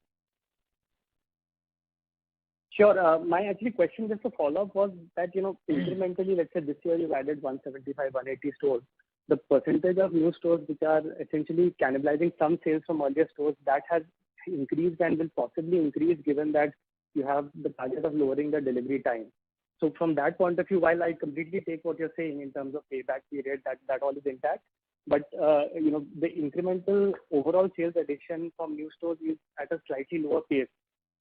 Sure. My actually question just to follow up was that, incrementally, let's say this year you've added 175, 180 stores. The percentage of new stores which are essentially cannibalizing some sales from earlier stores, that has increased and will possibly increase given that you have the target of lowering the delivery time. So from that point of view, while I completely take what you're saying in terms of payback period, that all is intact, but the incremental overall sales addition from new stores is at a slightly lower pace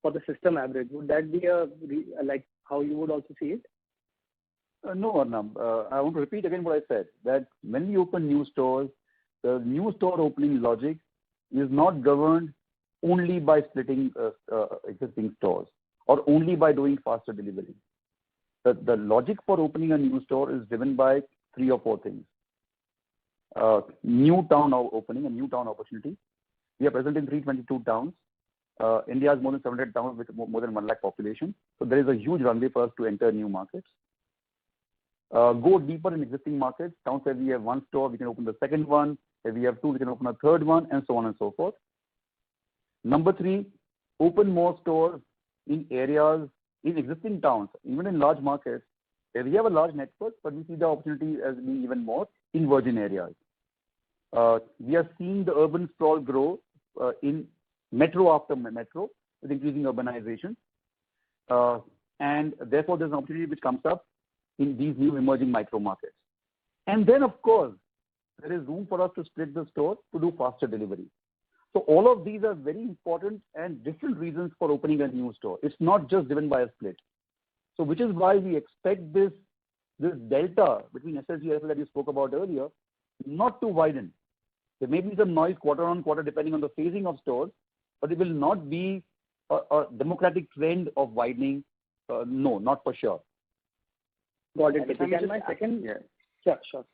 for the system average. Would that be like how you would also see it? No, Arnab. I want to repeat again what I said, that when we open new stores, the new store opening logic is not governed only by splitting existing stores or only by doing faster delivery. The logic for opening a new store is driven by 3 or 4 things. New town opening, a new town opportunity. We are present in 322 towns. India has more than 700 towns with more than 1 lakh population. So there is a huge runway for us to enter new markets. Go deeper in existing markets. Towns where we have 1 store, we can open the second one. If we have 2, we can open a third one, and so on and so forth. Number 3, open more stores in areas, in existing towns, even in large markets, where we have a large network, but we see the opportunity as being even more in virgin areas. We are seeing the urban sprawl grow in metro after metro with increasing urbanization. And therefore, there's an opportunity which comes up in these new emerging micro markets. And then, of course, there is room for us to split the store to do faster delivery. So all of these are very important and different reasons for opening a new store. It's not just driven by a split. So which is why we expect this delta between SSG and IIFL that you spoke about earlier not to widen. There may be some noise quarter on quarter depending on the phasing of stores, but it will not be a democratic trend of widening. No, not for sure. Got it. And my second, Sure.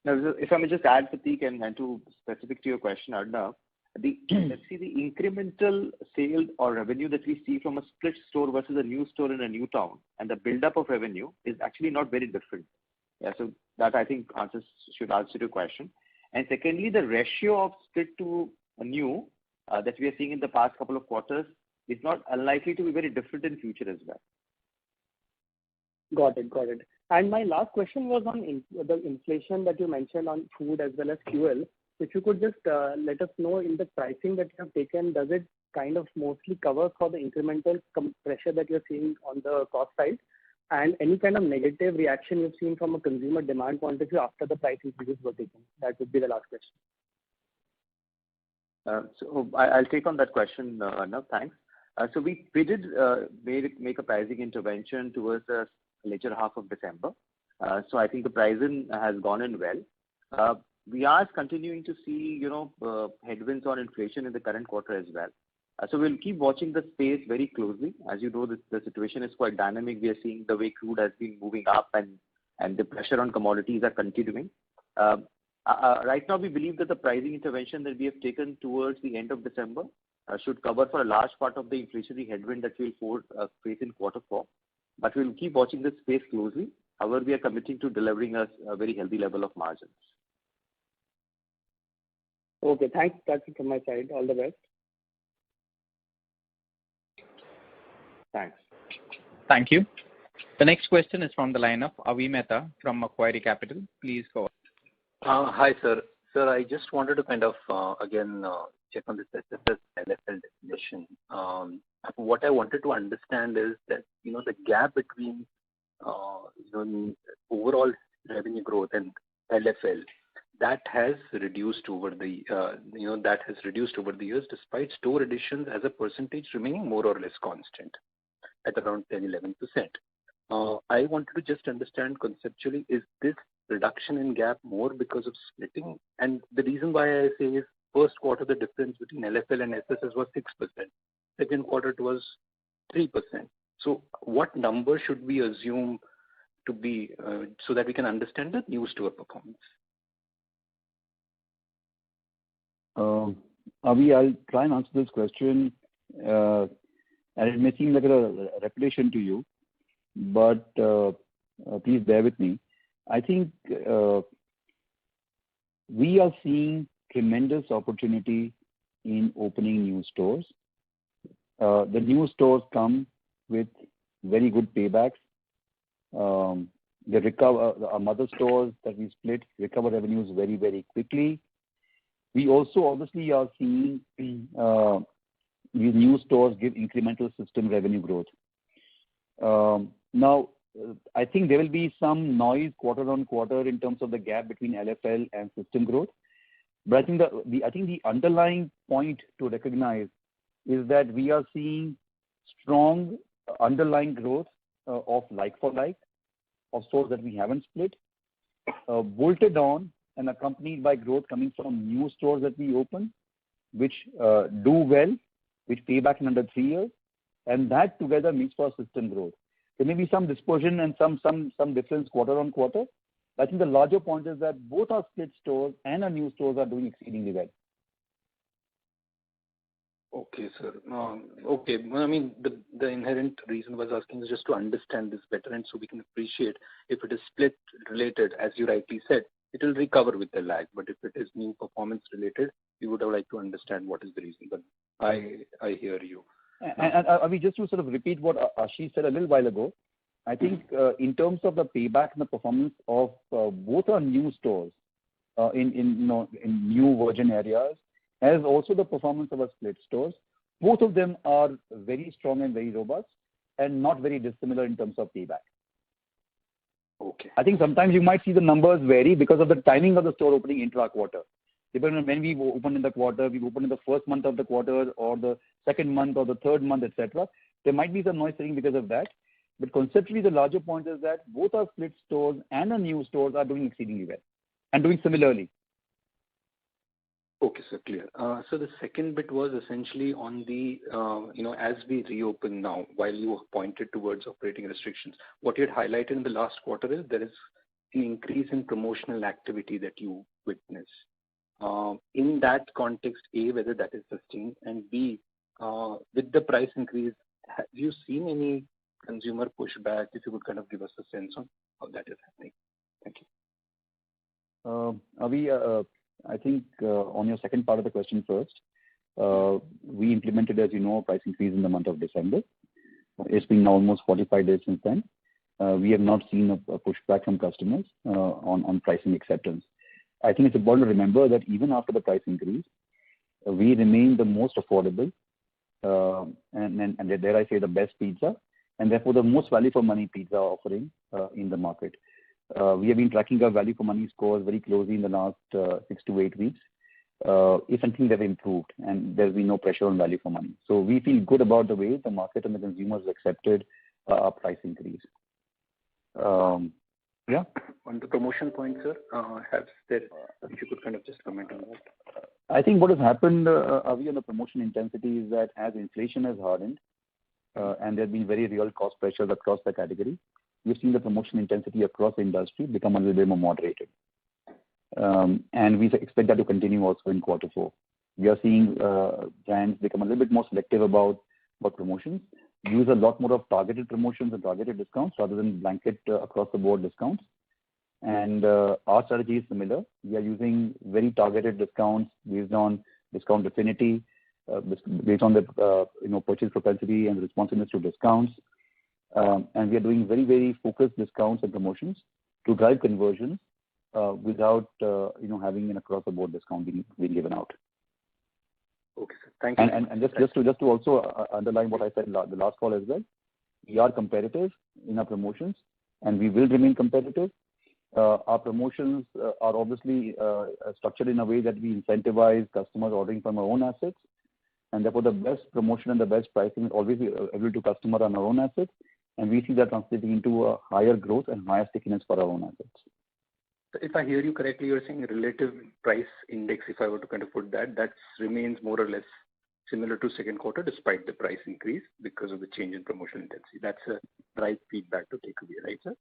Now, if I may just add, Prateek, and to specific to your question, Arnav, let's see the incremental sales or revenue that we see from a split store versus a new store in a new town, and the build-up of revenue is actually not very different. Yeah, so that I think should answer your question. And secondly, the ratio of split to a new that we are seeing in the past couple of quarters is not unlikely to be very different in future as well. Got it. And my last question was on the inflation that you mentioned on food as well as fuel. If you could just let us know, in the pricing that you have taken, does it kind of mostly cover for the incremental pressure that you're seeing on the cost side? And any kind of negative reaction you've seen from a consumer demand point of view after the price increases were taken? That would be the last question. So I'll take on that question, Arnav. Thanks. So we did make a pricing intervention towards the later half of December. So I think the pricing has gone in well. We are continuing to see, headwinds on inflation in the current quarter as well. So we'll keep watching the space very closely. As you know, the situation is quite dynamic. We are seeing the way crude has been moving up and the pressure on commodities are continuing. Right now, we believe that the pricing intervention that we have taken towards the end of December should cover for a large part of the inflationary headwind that we'll face in quarter 4. But we'll keep watching this space closely. However, we are committing to delivering a very healthy level of margins. Okay, thanks. That's it from my side. All the best. Thanks. Thank you. The next question is from the line of Avi Mehta from Macquarie Capital. Please go ahead. Hi, sir. Sir, I just wanted to kind of, again, check on this SSS LFL definition. What I wanted to understand is that, the gap between, overall revenue growth and LFL, that has reduced over the, years, despite store additions as a percentage remaining more or less constant at around 10-11%. I wanted to just understand conceptually, is this reduction in gap more because of splitting? And the reason why I say is, first quarter the difference between LFL and SSS was 6%. Second quarter it was 3%. So what number should we assume to be so that we can understand the new store performance? Avi, I'll try and answer this question, and it may seem like a repetition to you, but please bear with me. I think we are seeing tremendous opportunity in opening new stores. The new stores come with very good paybacks. Our mother stores that we split recover revenues very, very quickly. We also obviously are seeing these new stores give incremental system revenue growth. Now, I think there will be some noise quarter on quarter in terms of the gap between LFL and system growth. But I think the underlying point to recognize is that we are seeing strong underlying growth of like-for-like of stores that we haven't split, bolted on and accompanied by growth coming from new stores that we open, which do well, which pay back in under 3 years, and that together makes for system growth. There may be some dispersion and some difference quarter on quarter. I think the larger point is that both our split stores and our new stores are doing exceedingly well. Okay, sir. Okay. Well, I mean, the inherent reason I was asking is just to understand this better, and so we can appreciate if it is split related, as you rightly said, it will recover with the lag. But if it is new performance related, we would have liked to understand what is the reason. But I hear you. And Avi, just to sort of repeat what Ashish said a little while ago, I think in terms of the payback and the performance of both our new stores in new virgin areas, as also the performance of our split stores, both of them are very strong and very robust and not very dissimilar in terms of payback. Okay. I think sometimes you might see the numbers vary because of the timing of the store opening intra-quarter. Depending on when we open in the quarter, we open in the first month of the quarter or the second month or the third month, etc. There might be some noise sitting because of that. But conceptually, the larger point is that both our split stores and our new stores are doing exceedingly well and doing similarly. Okay, sir, clear. So the second bit was essentially on the, as we reopen now, while you pointed towards operating restrictions, what you had highlighted in the last quarter is there is an increase in promotional activity that you witness. In that context, A, whether that is sustained, and B, with the price increase, have you seen any consumer pushback? If you could kind of give us a sense on how that is happening. Thank you. Avi, I think on your second part of the question first, we implemented, as you know, a price increase in the month of December. It's been almost 45 days since then. We have not seen a pushback from customers on pricing acceptance. I think it's important to remember that even after the price increase, we remain the most affordable and dare I say the best pizza, and therefore the most value for money pizza offering in the market. We have been tracking our value for money scores very closely in the last 6 to 8 weeks. If anything, they've improved, and there's been no pressure on value for money. So we feel good about the way the market and the consumers accepted our price increase. Yeah. On the promotion point, sir, if you could kind of just comment on that. I think what has happened, Avi, on the promotion intensity is that as inflation has hardened and there have been very real cost pressures across the category, we've seen the promotion intensity across the industry become a little bit more moderated. And we expect that to continue also in Q4. We are seeing brands become a little bit more selective about promotions, use a lot more of targeted promotions and targeted discounts rather than blanket across the board discounts. And our strategy is similar. We are using very targeted discounts based on discount affinity, based on the purchase propensity and responsiveness to discounts. And we are doing very, very focused discounts and promotions to drive conversions without having an across the board discount being given out. Okay, sir. Thank you. And just to also underline what I said the last call as well, we are competitive in our promotions, and we will remain competitive. Our promotions are obviously structured in a way that we incentivize customers ordering from our own assets, and therefore the best promotion and the best pricing is always available to customer on our own assets, and we see that translating into a higher growth and higher stickiness for our own assets. So if I hear you correctly, you're saying relative price index, if I were to kind of put that remains more or less similar to second quarter despite the price increase because of the change in promotional intensity. That's a right feedback to take away, right, sir?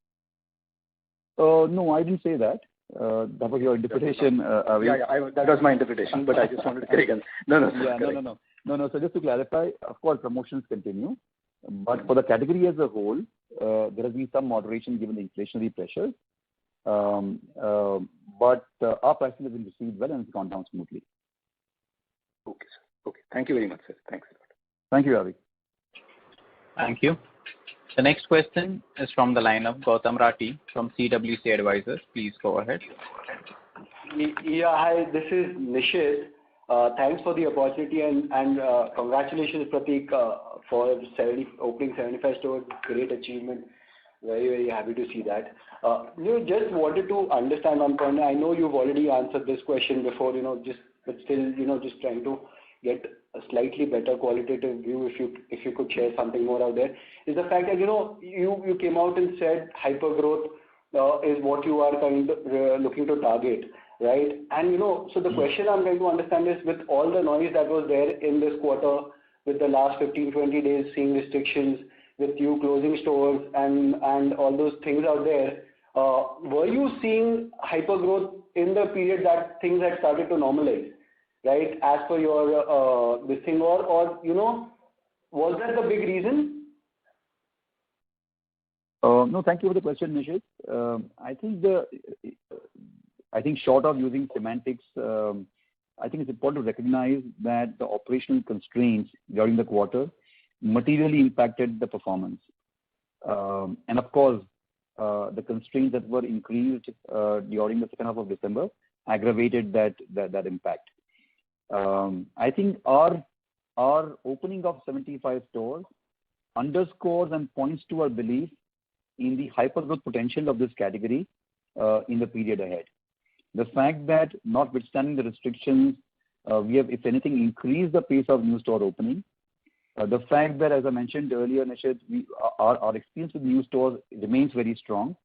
No, I didn't say that. That was your interpretation. That was my interpretation, but I just wanted to correct. No. So just to clarify, of course, promotions continue, but for the category as a whole, there has been some moderation given the inflationary pressures. But our pricing has been received well and it's gone down smoothly. Okay, sir. Okay. Thank you very much, sir. Thanks a lot. Thank you, Avi. Thank you. The next question is from the line of Gautam Rathi from CWC Advisors. Please go ahead. Yeah, hi, this is Nishit. Thanks for the opportunity and congratulations, Pratik, for opening 75 stores. Great achievement. Very, very happy to see that. Just wanted to understand one point. I know you've already answered this question before, but still, just trying to get a slightly better qualitative view if you could share something more out there. Is the fact that, you came out and said hyper growth is what you are kind of looking to target, right? And, so the question I'm trying to understand is with all the noise that was there in this quarter, with the last 15, 20 days seeing restrictions, with you closing stores and all those things out there, were you seeing hyper growth in the period that things had started to normalize, right? As per your this thing, or was that the big reason? No, thank you for the question, Nishit. I think short of using semantics, I think it's important to recognize that the operational constraints during the quarter materially impacted the performance. And of course, the constraints that were increased during the second half of December aggravated that impact. I think our opening of 75 stores underscores and points to our belief in the hyper-growth potential of this category in the period ahead. The fact that notwithstanding the restrictions, we have, if anything, increased the pace of new store opening. The fact that, as I mentioned earlier, Nishit, our experience with new stores remains very strong.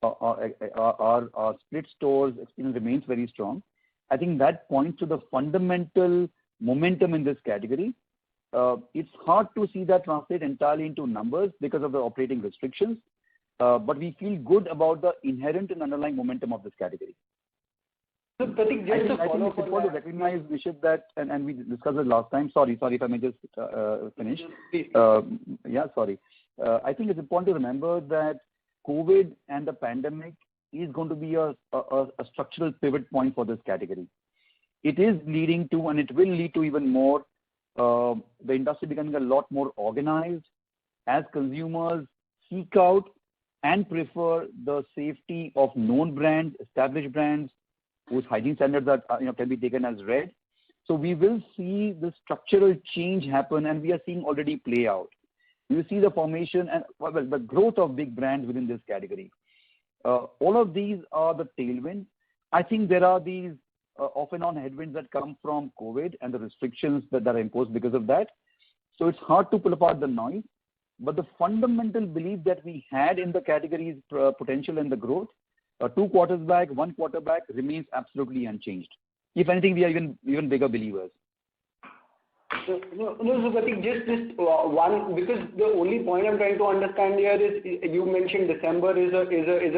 Our split stores experience remains very strong. I think that points to the fundamental momentum in this category. It's hard to see that translate entirely into numbers because of the operating restrictions. but we feel good about the inherent and underlying momentum of this category. So, Pratik, just to follow up on that. I think it's important to recognize, Nishit, that, and we discussed it last time. Sorry if I may just finish. Please. I think it's important to remember that COVID and the pandemic is going to be a structural pivot point for this category. It is leading to, and it will lead to even more, the industry becoming a lot more organized as consumers seek out and prefer the safety of known brands, established brands, whose hygiene standards are, can be taken as read. So we will see the structural change happen, and we are seeing already play out. You see the formation and the growth of big brands within this category. All of these are the tailwinds. I think there are these off and on headwinds that come from COVID and the restrictions that are imposed because of that. So it's hard to pull apart the noise. But the fundamental belief that we had in the category's potential and the growth 2 quarters back, 1 quarter back, remains absolutely unchanged. If anything, we are even bigger believers. So, Pratik, just one, because the only point I'm trying to understand here is you mentioned December is a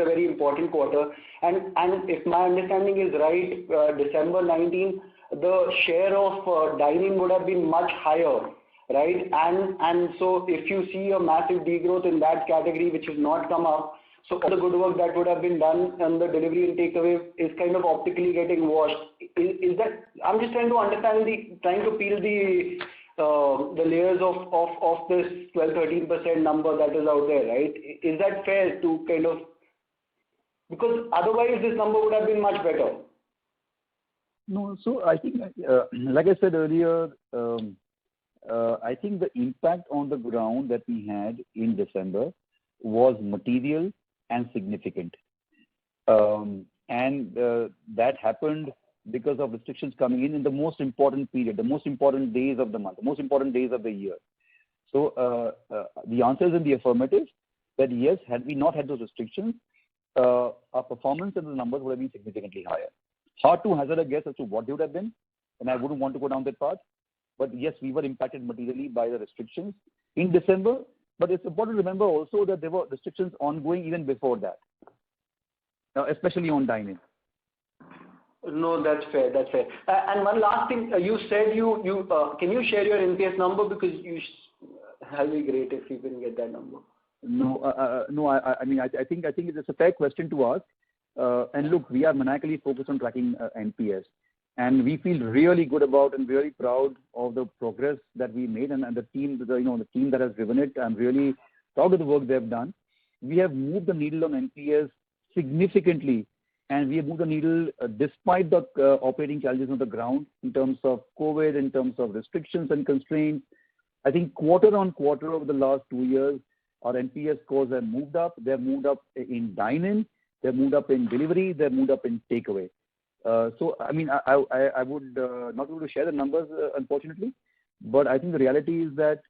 very important quarter, and if my understanding is right, December 19, the share of dining would have been much higher, right? And so if you see a massive degrowth in that category which has not come up, so all the good work that would have been done and the delivery and takeaway is kind of optically getting washed. Is that, I'm just trying to understand trying to peel the layers of this 12-13% number that is out there, right? Is that fair to kind of, because otherwise this number would have been much better. No, so I think, like I said earlier, I think the impact on the ground that we had in December was material and significant. That happened because of restrictions coming in the most important period, the most important days of the month, the most important days of the year. So the answer is in the affirmative, that yes, had we not had those restrictions, our performance and the numbers would have been significantly higher. Hard to hazard a guess as to what they would have been, and I wouldn't want to go down that path. But yes, we were impacted materially by the restrictions in December. But it's important to remember also that there were restrictions ongoing even before that, especially on dining. No, that's fair. That's fair. And one last thing, you said you can you share your NPS number, because that'll be great if you can get that number. No. I mean, I think it's a fair question to ask. And look, we are maniacally focused on tracking NPS. And we feel really good about and very proud of the progress that we made, and the team, the team that has driven it. I'm really proud of the work they've done. We have moved the needle on NPS significantly, and we have moved the needle despite the operating challenges on the ground in terms of COVID, in terms of restrictions and constraints. I think quarter on quarter over the last 2 years, our NPS scores have moved up. They've moved up in dine-in, they've moved up in delivery, they've moved up in takeaway. So, I mean, I would not be able to share the numbers, unfortunately, but I think the reality is that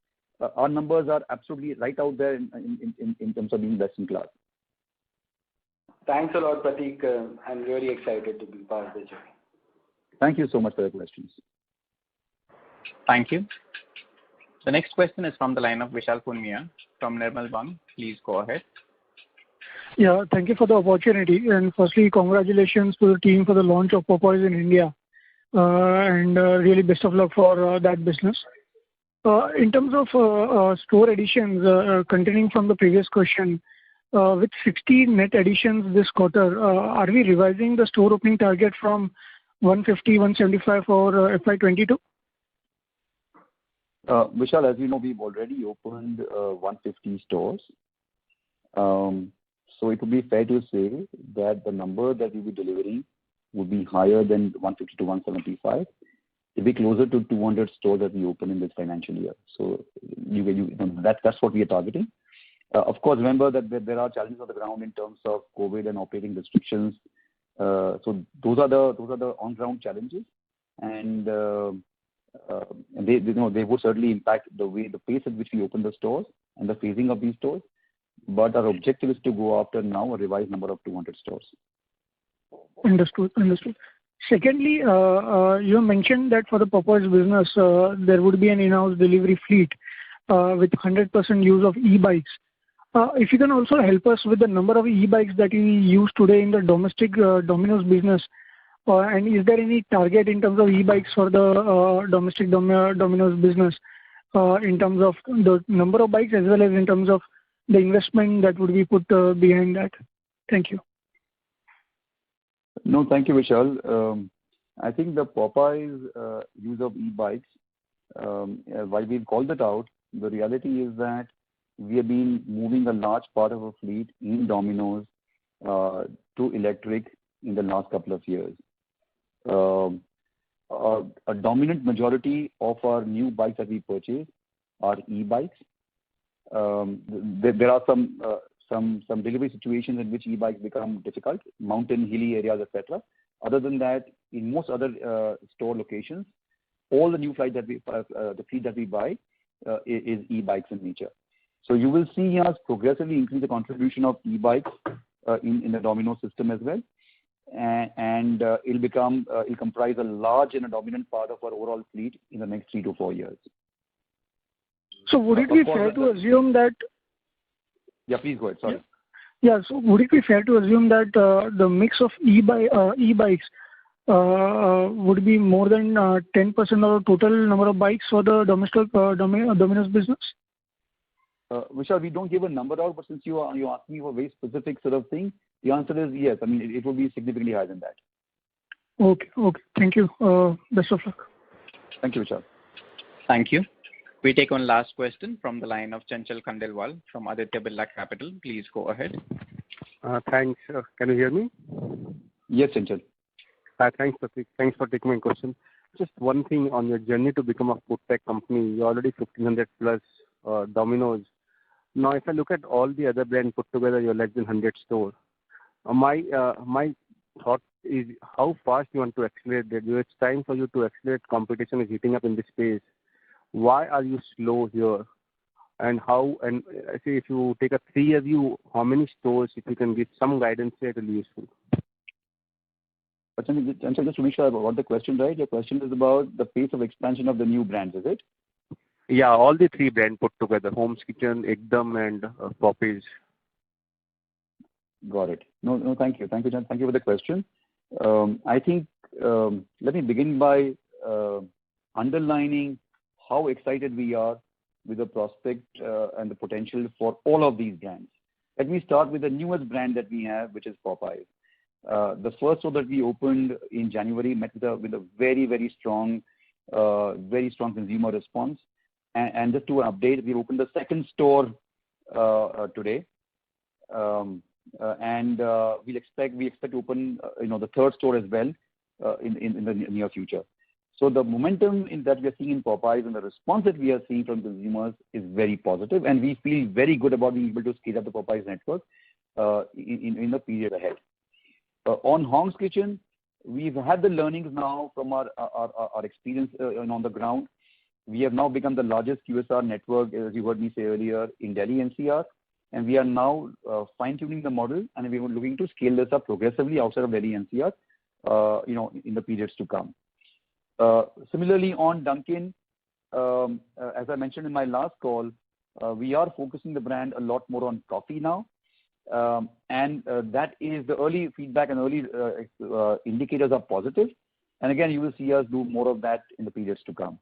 our numbers are absolutely right out there in terms of being best in class. Thanks a lot, Pratik. I'm really excited to be part of the journey. Thank you so much for your questions. Thank you. The next question is from the line of Vishal Punmiya from Nirmal Bang. Please go ahead. Yeah, thank you for the opportunity. And firstly, congratulations to the team for the launch of Popeyes in India. And really best of luck for that business. In terms of store additions, continuing from the previous question, with 60 net additions this quarter, are we revising the store opening target from 150, 175 for FY22? Vishal, as you know, we've already opened 150 stores. So it would be fair to say that the number that we'll be delivering would be higher than 150 to 175. It'll be closer to 200 stores that we open in this financial year. So that's what we are targeting. Of course, remember that there are challenges on the ground in terms of COVID and operating restrictions. So those are the on-ground challenges, and they would certainly impact the pace at which we open the stores and the phasing of these stores. But our objective is to go after now a revised number of 200 stores. Understood. Secondly, you mentioned that for the Popeyes business, there would be an in-house delivery fleet with 100% use of e-bikes. If you can also help us with the number of e-bikes that you use today in the domestic Domino's business, and is there any target in terms of e-bikes for the domestic Domino's business in terms of the number of bikes as well as in terms of the investment that would be put behind that? Thank you. No, thank you, Vishal. I think the Popeyes use of e-bikes, while we've called it out, the reality is that we have been moving a large part of our fleet in Domino's to electric in the last couple of years. A dominant majority of our new bikes that we purchase are e-bikes. There are some delivery situations in which e-bikes become difficult, mountain, hilly areas, etc. Other than that, in most other store locations, all the new fleet that we buy is e-bikes in nature. So you will see us progressively increase the contribution of e-bikes in the Domino's system as well, and it'll comprise a large and a dominant part of our overall fleet in the next 3 to 4 years. So would it be fair to assume that? Yeah, please go ahead. Sorry. Yeah. So would it be fair to assume that the mix of e-bikes would be more than 10% of the total number of bikes for the domestic Domino's business? Vishal, we don't give a number out, but since you asked me for a very specific sort of thing, the answer is yes. I mean, it will be significantly higher than that. Okay. Thank you. Best of luck. Thank you, Vishal. Thank you. We take one last question from the line of Chanchal Khandelwal from Aditya Birla Capital. Please go ahead. Thanks. Can you hear me? Yes, Chanchal. Thanks, Pratik. Thanks for taking my question. Just one thing on your journey to become a food tech company. You're already 1,500 plus Domino's. Now, if I look at all the other brands put together, you're less than 100 stores. My thought is how fast you want to accelerate that. It's time for you to accelerate. Competition is heating up in this space. Why are you slow here? And how? And I say if you take a 3-year view, how many stores? If you can give some guidance here, it will be useful. Chanchal, just to make sure I got the question right, your question is about the pace of expansion of the new brands, is it? Yeah, all the 3 brands put together, Home's Kitchen, Ekdum, and Popeyes. Got it. No, thank you. Thank you, John. Thank you for the question. I think, let me begin by underlining how excited we are with the prospect and the potential for all of these brands. Let me start with the newest brand that we have, which is Popeyes. The first store that we opened in January met with a very, very strong consumer response. And just to update, we opened the second store today, and we expect to open the third store as well in the near future. So the momentum that we are seeing in Popeyes and the response that we are seeing from consumers is very positive, and we feel very good about being able to scale up the Popeyes network in the period ahead. On Home's Kitchen, we've had the learnings now from our experience on the ground. We have now become the largest QSR network, as you heard me say earlier, in Delhi NCR, and we are now fine-tuning the model, and we are looking to scale this up progressively outside of Delhi NCR, in the periods to come. Similarly, on Dunkin', as I mentioned in my last call, we are focusing the brand a lot more on coffee now, and that is the early feedback and early indicators are positive. And again, you will see us do more of that in the periods to come.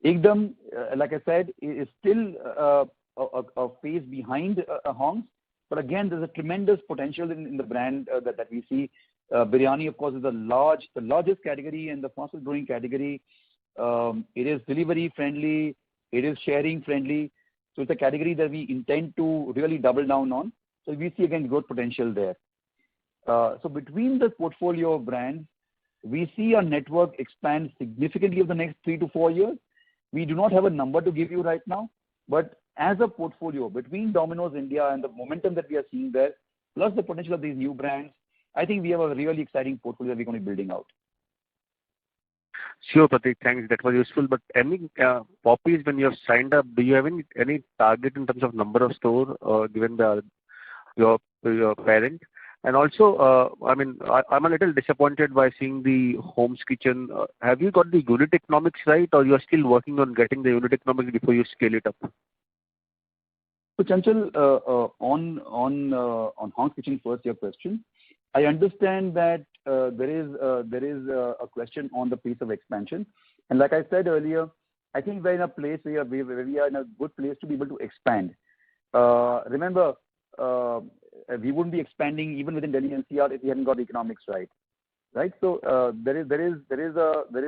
Ekdum, like I said, is still a phase behind Hong's, but again, there's a tremendous potential in the brand that we see. Biryani, of course, is the largest category and the fastest growing category. It is delivery friendly. It is sharing friendly. So it's a category that we intend to really double down on. So we see again growth potential there. So between the portfolio of brands, we see our network expand significantly over the next 3 to 4 years. We do not have a number to give you right now, but as a portfolio between Domino's India and the momentum that we are seeing there, plus the potential of these new brands, I think we have a really exciting portfolio that we're going to be building out. Sure, Pratik. Thanks. That was useful. But any Popeyes, when you have signed up, do you have any target in terms of number of stores given your parent? And also, I'm a little disappointed by seeing the Home's Kitchen. Have you got the unit economics right, or you are still working on getting the unit economics before you scale it up? So Chanchal, on Hong's Kitchen first, your question. I understand that there is a question on the pace of expansion, and like I said earlier, I think we're in a place where we are in a good place to be able to expand. Remember, we wouldn't be expanding even within Delhi NCR if we hadn't got the economics right. So there is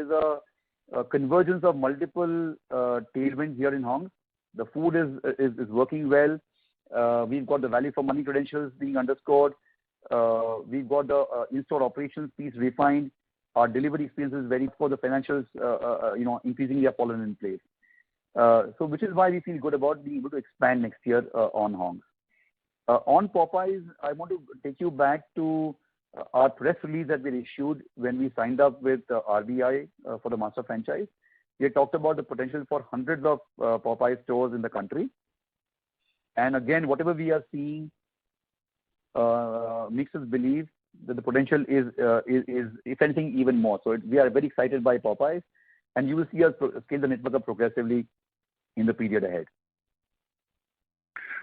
a convergence of multiple tailwinds here in Hong. The food is working well. We've got the value for money credentials being underscored. We've got the in-store operations piece refined. Our delivery experience is very for the financials, increasingly have fallen in place. So which is why we feel good about being able to expand next year on Hong. On Popeyes, I want to take you back to our press release that we issued when we signed up with RBI for the master franchise. We had talked about the potential for hundreds of Popeyes stores in the country. And again, whatever we are seeing makes us believe that the potential is if anything, even more. So we are very excited by Popeyes, and you will see us scale the network up progressively in the period ahead.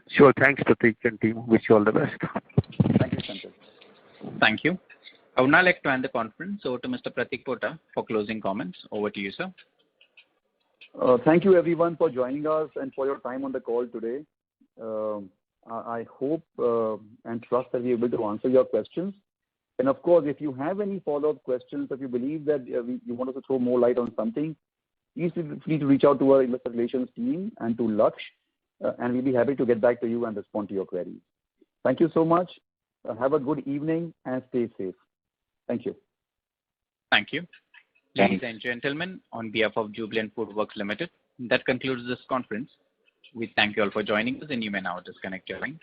Sure. Thanks, Pratik and team. Wish you all the best. Thank you, Chanchal. Thank you. I would now like to hand the conference over to Mr. Pratik Pota for closing comments. Over to you, sir. Thank you, everyone, for joining us and for your time on the call today. I hope and trust that we are able to answer your questions. And of course, if you have any follow-up questions, if you believe that you want us to throw more light on something, please feel free to reach out to our investor relations team and to Laksh, and we'll be happy to get back to you and respond to your queries. Thank you so much. Have a good evening and stay safe. Thank you. Thank you. Ladies and gentlemen, on behalf of Jubilant Foodworks Limited, that concludes this conference. We thank you all for joining us, and you may now disconnect your lines.